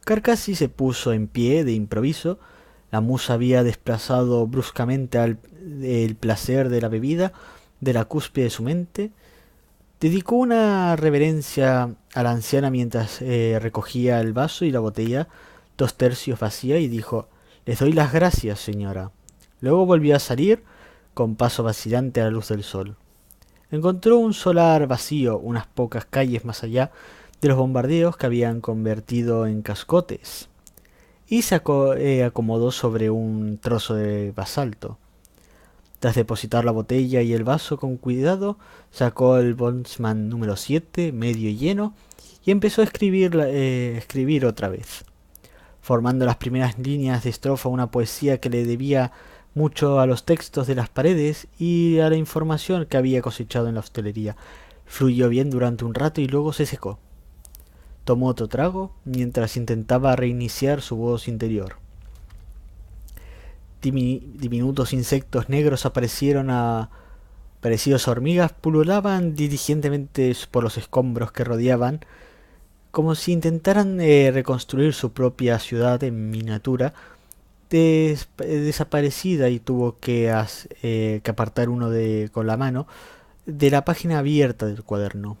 Carcassi se puso en pie de improviso. La musa había desplazado bruscamente el placer de la bebida de la cúspide de su mente. Dedicó una reverencia a la anciana mientras recogía el vaso y la botella, 2/3 vacía, y dijo: «Les doy las gracias, señora». Luego volvió a salir, con paso vacilante a la luz del sol. Encontró un solar vacío unas pocas calles más allá de los bombardeos que habían convertido en cascotes, y se acomodó sobre un trozo de basalto. Tras depositar la botella y el vaso con cuidado, sacó el Boltzmann número 7, medio lleno, y empezó a escribir otra vez, formando las primeras líneas de estrofa una poesía que le debía mucho a los textos de las paredes y a la información que había cosechado en la hostelería. Fluyó bien durante un rato y luego se secó. Tomó otro trago mientras intentaba reiniciar su voz interior. Diminutos insectos negros parecidos a hormigas, pululaban diligentemente por los escombros que rodeaban, como si intentaran reconstruir su propia ciudad en miniatura, desaparecida, y tuvo que apartar uno con la mano de la página abierta del cuaderno.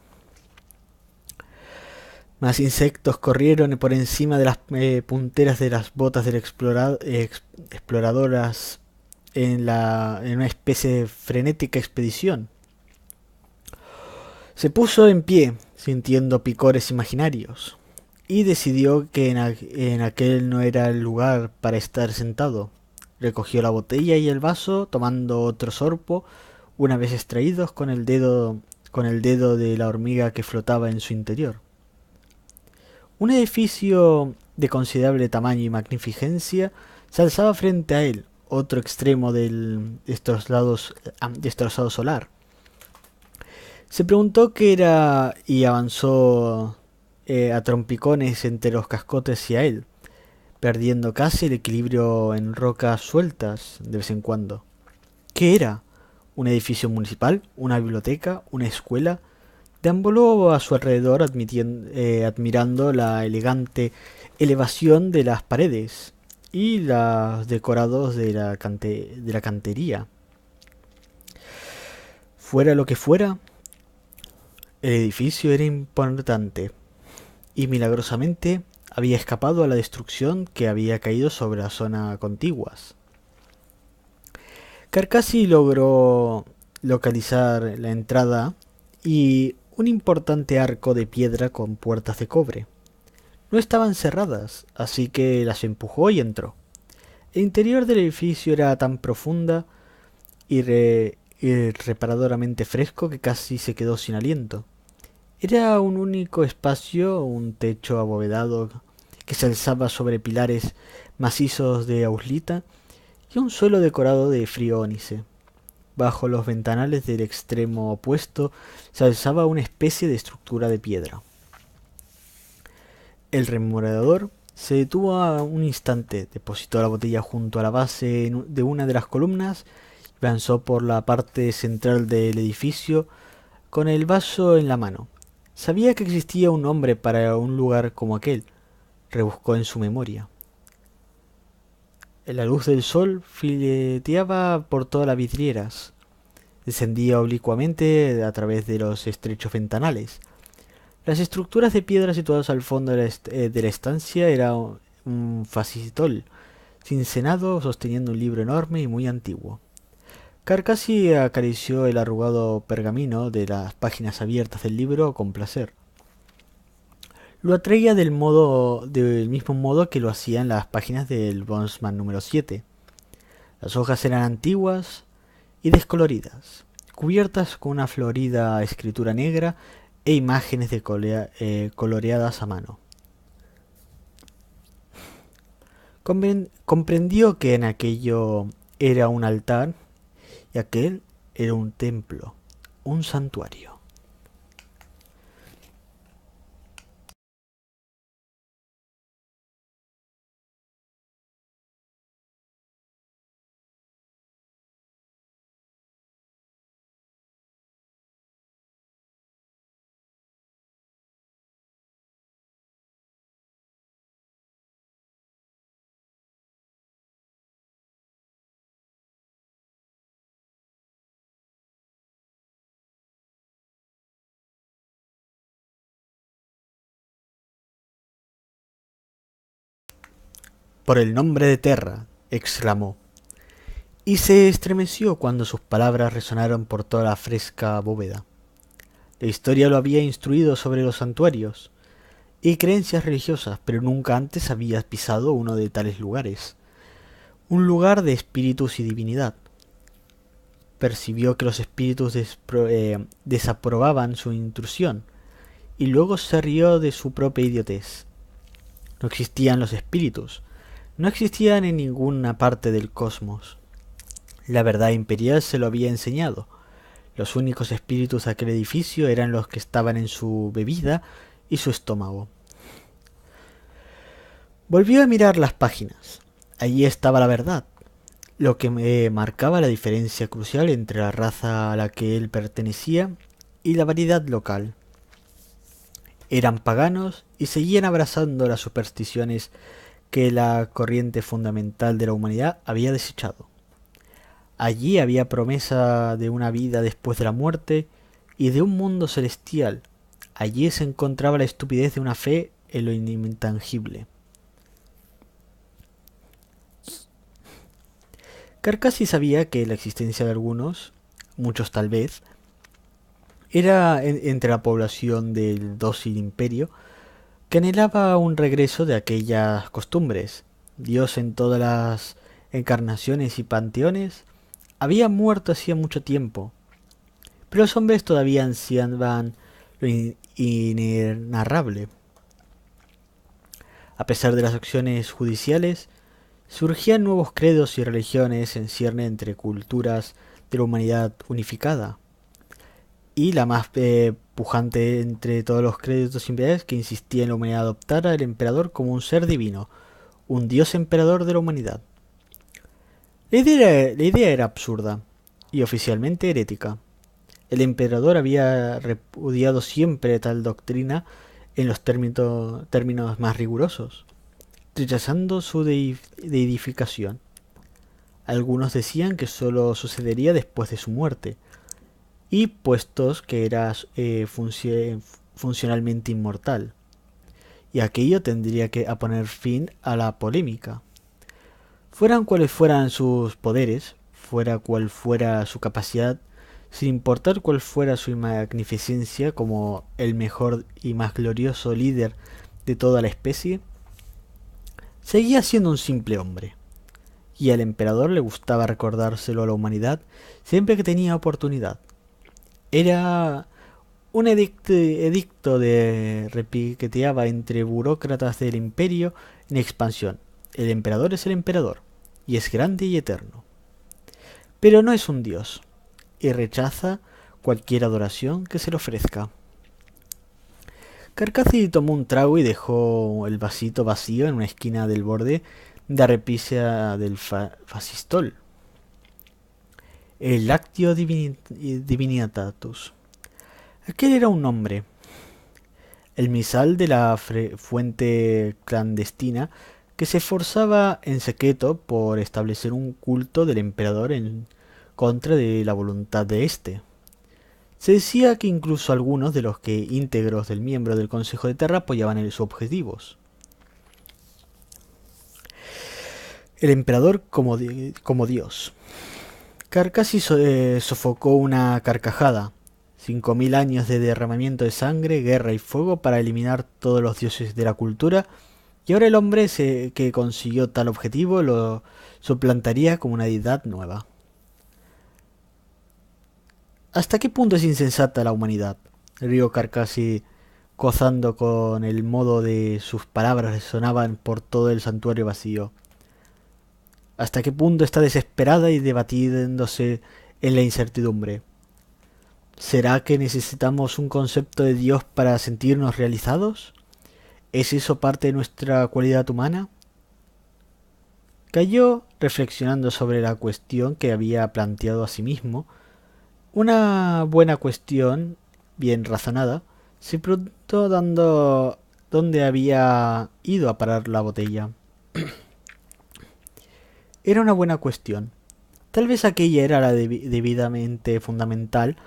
Más insectos corrieron por encima de las punteras de las botas del exploradoras en una especie de frenética expedición. Se puso en pie, sintiendo picores imaginarios, y decidió que en aquel no era el lugar para estar sentado. Recogió la botella y el vaso, tomando otro sorbo, una vez extraídos con el dedo de la hormiga que flotaba en su interior. Un edificio de considerable tamaño y magnificencia se alzaba frente a él, otro extremo del destrozado solar. Se preguntó qué era y avanzó a trompicones entre los cascotes hacia él, perdiendo casi el equilibrio en rocas sueltas de vez en cuando. ¿Qué era? ¿Un edificio municipal? ¿Una biblioteca? ¿Una escuela? Deambuló a su alrededor admirando la elegante elevación de las paredes y los decorados de la cantería. Fuera lo que fuera, el edificio era importante y milagrosamente había escapado a la destrucción que había caído sobre la zona contiguas. Carcassi logró localizar la entrada y un importante arco de piedra con puertas de cobre. No estaban cerradas, así que las empujó y entró. El interior del edificio era tan profunda y reparadoramente fresco que casi se quedó sin aliento. Era un único espacio, un techo abovedado que se alzaba sobre pilares macizos de auslita y un suelo decorado de frío ónice. bajo los ventanales del extremo opuesto se alzaba una especie de estructura de piedra. El remorador se detuvo a un instante, depositó la botella junto a la base de una de las columnas y avanzó por la parte central del edificio con el vaso en la mano. Sabía que existía un nombre para un lugar como aquel. Rebuscó en su memoria. La luz del sol fileteaba por todas las vidrieras. Descendía oblicuamente a través de los estrechos ventanales. Las estructuras de piedra situadas al fondo de la estancia era un facitol cincenado sosteniendo un libro enorme y muy antiguo. Carcassi acarició el arrugado pergamino de las páginas abiertas del libro con placer. Lo atraía del mismo modo que lo hacían las páginas del Bondsman número 7. Las hojas eran antiguas y descoloridas, cubiertas con una florida escritura negra e imágenes coloreadas a mano. Comprendió que en aquello era un altar y aquel era un templo, un santuario. Por el nombre de Terra, exclamó, y se estremeció cuando sus palabras resonaron por toda la fresca bóveda. La historia lo había instruido sobre los santuarios y creencias religiosas, pero nunca antes había pisado uno de tales lugares. Un lugar de espíritus y divinidad. Percibió que los espíritus desaprobaban su intrusión, y luego se rió de su propia idiotez. No existían los espíritus, no existían en ninguna parte del cosmos. La verdad imperial se lo había enseñado. Los únicos espíritus de aquel edificio eran los que estaban en su bebida y su estómago. Volvió a mirar las páginas. Allí estaba la verdad, lo que marcaba la diferencia crucial entre la raza a la que él pertenecía y la variedad local. Eran paganos y seguían abrazando las supersticiones que la corriente fundamental de la humanidad había desechado. Allí había promesa de una vida después de la muerte y de un mundo celestial. Allí se encontraba la estupidez de una fe en lo intangible. Carcassi sabía que la existencia de algunos, muchos tal vez, era entre la población del dócil imperio, que anhelaba un regreso de aquellas costumbres. Dios en todas las encarnaciones y panteones había muerto hacía mucho tiempo, pero los hombres todavía ansiaban lo inenarrable. A pesar de las acciones judiciales, surgían nuevos credos y religiones en cierne entre culturas de la humanidad unificada. Y la más pujante entre todos los credos imperiales que insistía en la humanidad adoptar al emperador como un ser divino, un dios emperador de la humanidad. La idea era absurda y oficialmente herética. El emperador había repudiado siempre tal doctrina en los términos más rigurosos, rechazando su deificación. Algunos decían que sólo sucedería después de su muerte, y puestos que era funcionalmente inmortal, y aquello tendría que poner fin a la polémica. Fueran cuales fueran sus poderes, fuera cual fuera su capacidad, sin importar cuál fuera su magnificencia como el mejor y más glorioso líder de toda la especie, seguía siendo un simple hombre, y al emperador le gustaba recordárselo a la humanidad siempre que tenía oportunidad. Era un edicto de repiqueteaba entre burócratas del imperio en expansión. El emperador es el emperador, y es grande y eterno. Pero no es un dios. y rechaza cualquier adoración que se le ofrezca. Carcassi tomó un trago y dejó el vasito vacío en una esquina del borde de la repisa del fascistol. El Lactio Divinitatus. Aquel era un hombre. El misal de la fuente clandestina que se esforzaba en secreto por establecer un culto del emperador en contra de la voluntad de éste. Se decía que incluso algunos de los que íntegros del miembro del Consejo de Terra apoyaban sus objetivos. El emperador como Dios. Carcassi sofocó una carcajada. 5000 años de derramamiento de sangre, guerra y fuego para eliminar todos los dioses de la cultura, y ahora el hombre que consiguió tal objetivo lo suplantaría como una deidad nueva. ¿Hasta qué punto es insensata la humanidad? Rió Carcassi, gozando con el modo de sus palabras resonaban por todo el santuario vacío. ¿Hasta qué punto está desesperada y debatiéndose en la incertidumbre? ¿Será que necesitamos un concepto de Dios para sentirnos realizados? ¿Es eso parte de nuestra cualidad humana? Cayó reflexionando sobre la cuestión que había planteado a sí mismo. Una buena cuestión, bien razonada, se preguntó dónde había ido a parar la botella. Era una buena cuestión. Tal vez aquella era la debidamente fundamental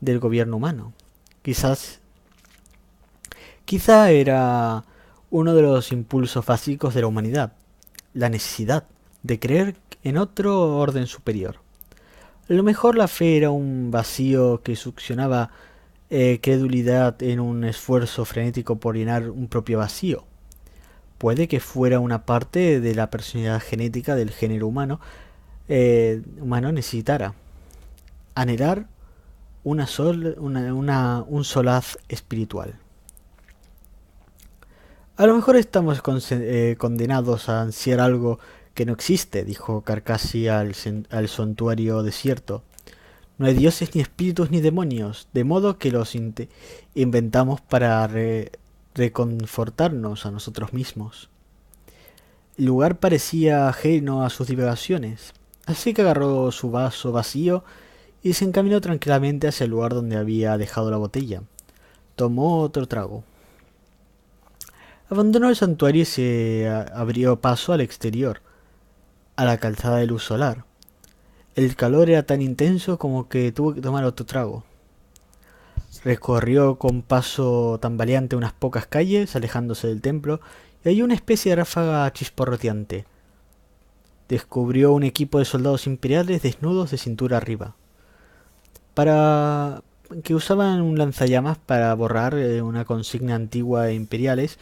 del gobierno humano. Quizá era uno de los impulsos básicos de la humanidad, la necesidad de creer en otro orden superior. A lo mejor la fe era un vacío que succionaba credulidad en un esfuerzo frenético por llenar un propio vacío. Puede que fuera una parte de la personalidad genética del género humano necesitara anhelar un solaz espiritual. A lo mejor estamos condenados a ansiar algo que no existe, dijo Carcassi al santuario desierto. No hay dioses ni espíritus ni demonios, de modo que los inventamos para reconfortarnos a nosotros mismos. El lugar parecía ajeno a sus divagaciones, así que agarró su vaso vacío y se encaminó tranquilamente hacia el lugar donde había dejado la botella. Tomó otro trago. Abandonó el santuario y se abrió paso al exterior, a la calzada de luz solar. El calor era tan intenso como que tuvo que tomar otro trago. Recorrió con paso tambaleante unas pocas calles, alejándose del templo, y halló una especie de ráfaga chisporroteante. Descubrió un equipo de soldados imperiales desnudos de cintura arriba, que usaban un lanzallamas para borrar una consigna antigua de imperiales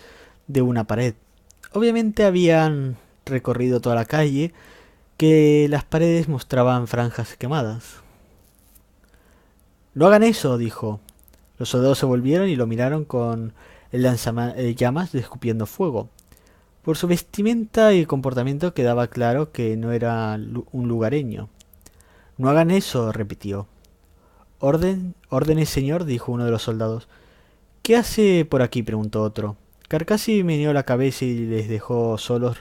de una pared. Obviamente habían recorrido toda la calle, que las paredes mostraban franjas quemadas. «No hagan eso», dijo. Los soldados se volvieron y lo miraron con el lanzallamas escupiendo fuego. Por su vestimenta y comportamiento quedaba claro que no era un lugareño. «No hagan eso», repitió. «Órdenes, señor», dijo uno de los soldados. «¿Qué hace por aquí?», preguntó otro. Carcassi meneó la cabeza y los dejó solos.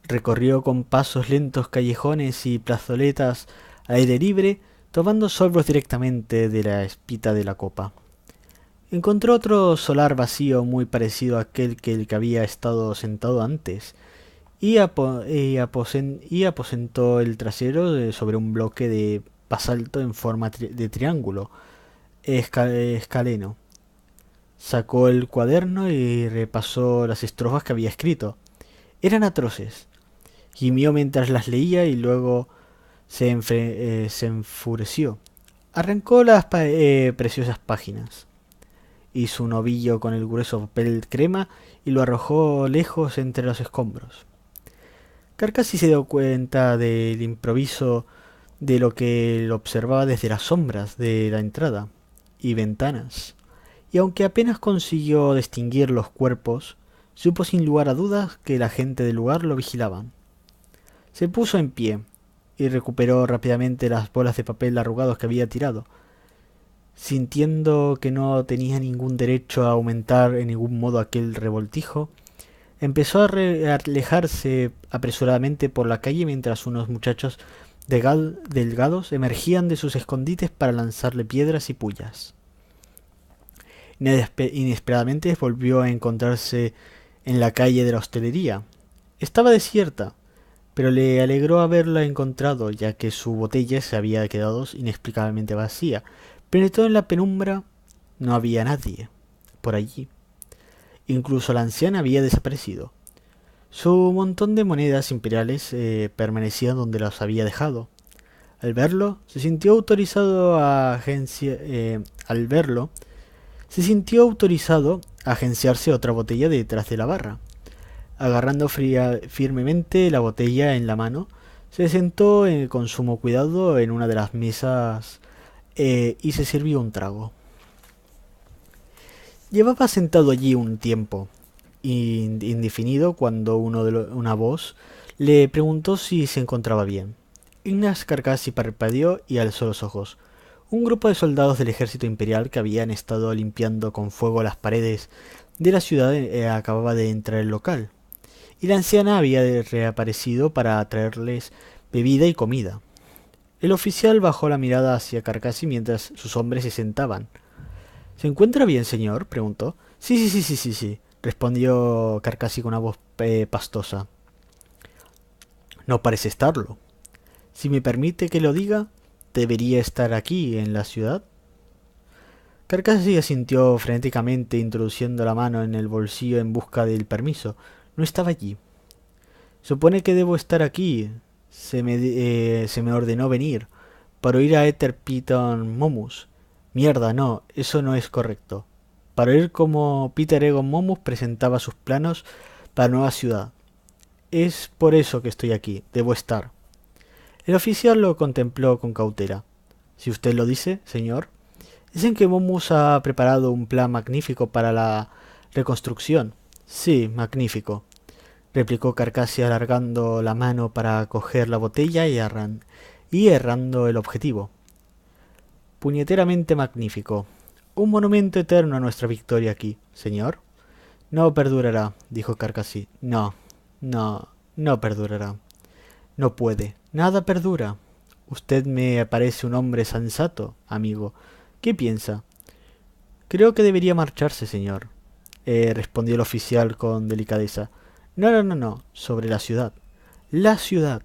Recorrió con pasos lentos callejones y plazoletas al aire libre, tomando sorbos directamente de la espita de la copa. Encontró otro solar vacío muy parecido a aquel que había estado sentado antes, y aposentó el trasero sobre un bloque de basalto en forma de triángulo escaleno. Sacó el cuaderno y repasó las estrofas que había escrito. Eran atroces. Gimió mientras las leía y luego se enfureció. Arrancó las preciosas páginas. Hizo un ovillo con el grueso papel crema y lo arrojó lejos entre los escombros. Carcassi se dio cuenta del improviso de lo que lo observaba desde las sombras de la entrada y ventanas, y aunque apenas consiguió distinguir los cuerpos, supo sin lugar a dudas que la gente del lugar lo vigilaban. Se puso en pie, y recuperó rápidamente las bolas de papel arrugados que había tirado. Sintiendo que no tenía ningún derecho a aumentar en ningún modo aquel revoltijo, empezó a alejarse apresuradamente por la calle mientras unos muchachos delgados emergían de sus escondites para lanzarle piedras y pullas. Inesperadamente volvió a encontrarse en la calle de la hostelería. Estaba desierta, pero le alegró haberla encontrado, ya que su botella se había quedado inexplicablemente vacía. Penetró en la penumbra. No había nadie por allí. Incluso la anciana había desaparecido. Su montón de monedas imperiales permanecía donde las había dejado. Al verlo, se sintió autorizado a agenciarse otra botella detrás de la barra. Agarrando firmemente la botella en la mano, se sentó con sumo cuidado en una de las mesas y se sirvió un trago. Llevaba sentado allí un tiempo indefinido cuando una voz le preguntó si se encontraba bien. Ignace Carcassi parpadeó y alzó los ojos. Un grupo de soldados del ejército imperial que habían estado limpiando con fuego las paredes de la ciudad acababa de entrar al local, y la anciana había reaparecido para traerles bebida y comida. El oficial bajó la mirada hacia Carcassi mientras sus hombres se sentaban. ¿Se encuentra bien, señor?, preguntó. Sí, respondió Carcassi con una voz pastosa. No parece estarlo. Si me permite que lo diga, ¿debería estar aquí, en la ciudad? Carcassi asintió frenéticamente, introduciendo la mano en el bolsillo en busca del permiso. No estaba allí. Supone que debo estar aquí. Se me ordenó venir para oír a Ether Piton Momus. Mierda, no, eso no es correcto. Para oír cómo Peter Egon Momus presentaba sus planos para la nueva ciudad. Es por eso que estoy aquí. Debo estar. El oficial lo contempló con cautela. Si usted lo dice, señor. Dicen que Momus ha preparado un plan magnífico para la reconstrucción. Sí, magnífico, replicó Carcassi alargando la mano para coger la botella y errando el objetivo. Puñeteramente magnífico. Un monumento eterno a nuestra victoria aquí, señor. No perdurará, dijo Carcassi. No perdurará. No puede. Nada perdura. Usted me parece un hombre sensato, amigo. ¿Qué piensa? Creo que debería marcharse, señor, respondió el oficial con delicadeza. No. Sobre la ciudad. La ciudad.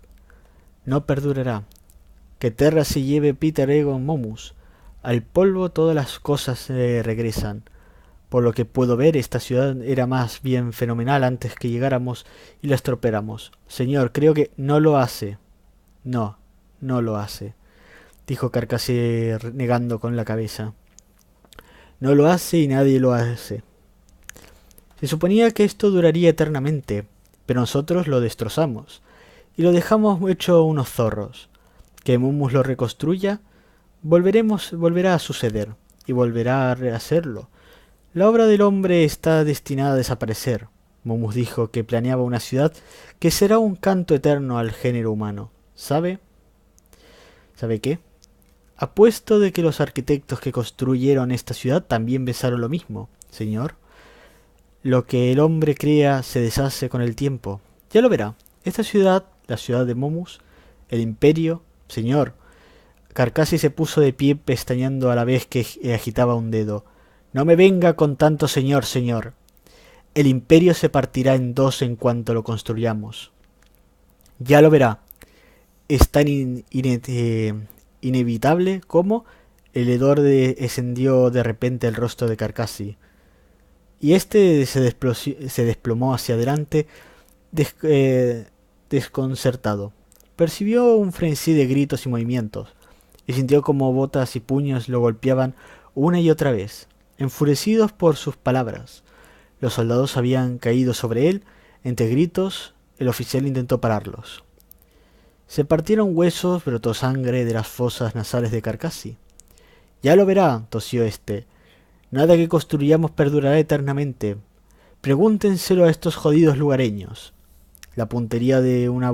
No perdurará. Que Terra se lleve Peter Egon Momus. Al polvo todas las cosas regresan. Por lo que puedo ver, esta ciudad era más bien fenomenal antes que llegáramos y la estropeáramos. Señor, creo que no lo hace. No lo hace, dijo Carcassi negando con la cabeza. No lo hace y nadie lo hace. Se suponía que esto duraría eternamente, pero nosotros lo destrozamos y lo dejamos hecho unos zorros. Que Momus lo reconstruya, volverá a suceder y volverá a rehacerlo. La obra del hombre está destinada a desaparecer. Momus dijo que planeaba una ciudad que será un canto eterno al género humano. ¿Sabe qué? Apuesto de que los arquitectos que construyeron esta ciudad también pensaron lo mismo, señor. Lo que el hombre crea se deshace con el tiempo. Ya lo verá. Esta ciudad, la ciudad de Momus, el imperio, señor. Carcassi se puso de pie pestañeando a la vez que agitaba un dedo. No me venga con tanto señor. El imperio se partirá en dos en cuanto lo construyamos. Ya lo verá. Es tan inevitable como... El hedor encendió de repente el rostro de Carcassi, y este se desplomó hacia adelante desconcertado. Percibió un frenesí de gritos y movimientos, y sintió como botas y puños lo golpeaban una y otra vez, enfurecidos por sus palabras. Los soldados habían caído sobre él. Entre gritos, el oficial intentó pararlos. Se partieron huesos, brotó sangre de las fosas nasales de Carcassi. Ya lo verá, tosió este. Nada que construyamos perdurará eternamente. Pregúntenselo a estos jodidos lugareños. La puntera de una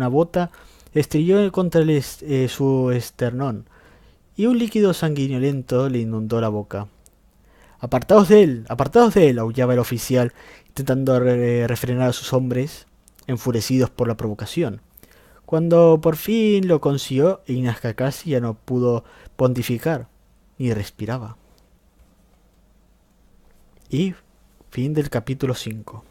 bota estrelló contra su esternón, y un líquido sanguinolento le inundó la boca. apartaos de él, aullaba el oficial, intentando refrenar a sus hombres, enfurecidos por la provocación. Cuando por fin lo consiguió, Ignacio casi ya no pudo pontificar, ni respiraba. Y fin del capítulo 5.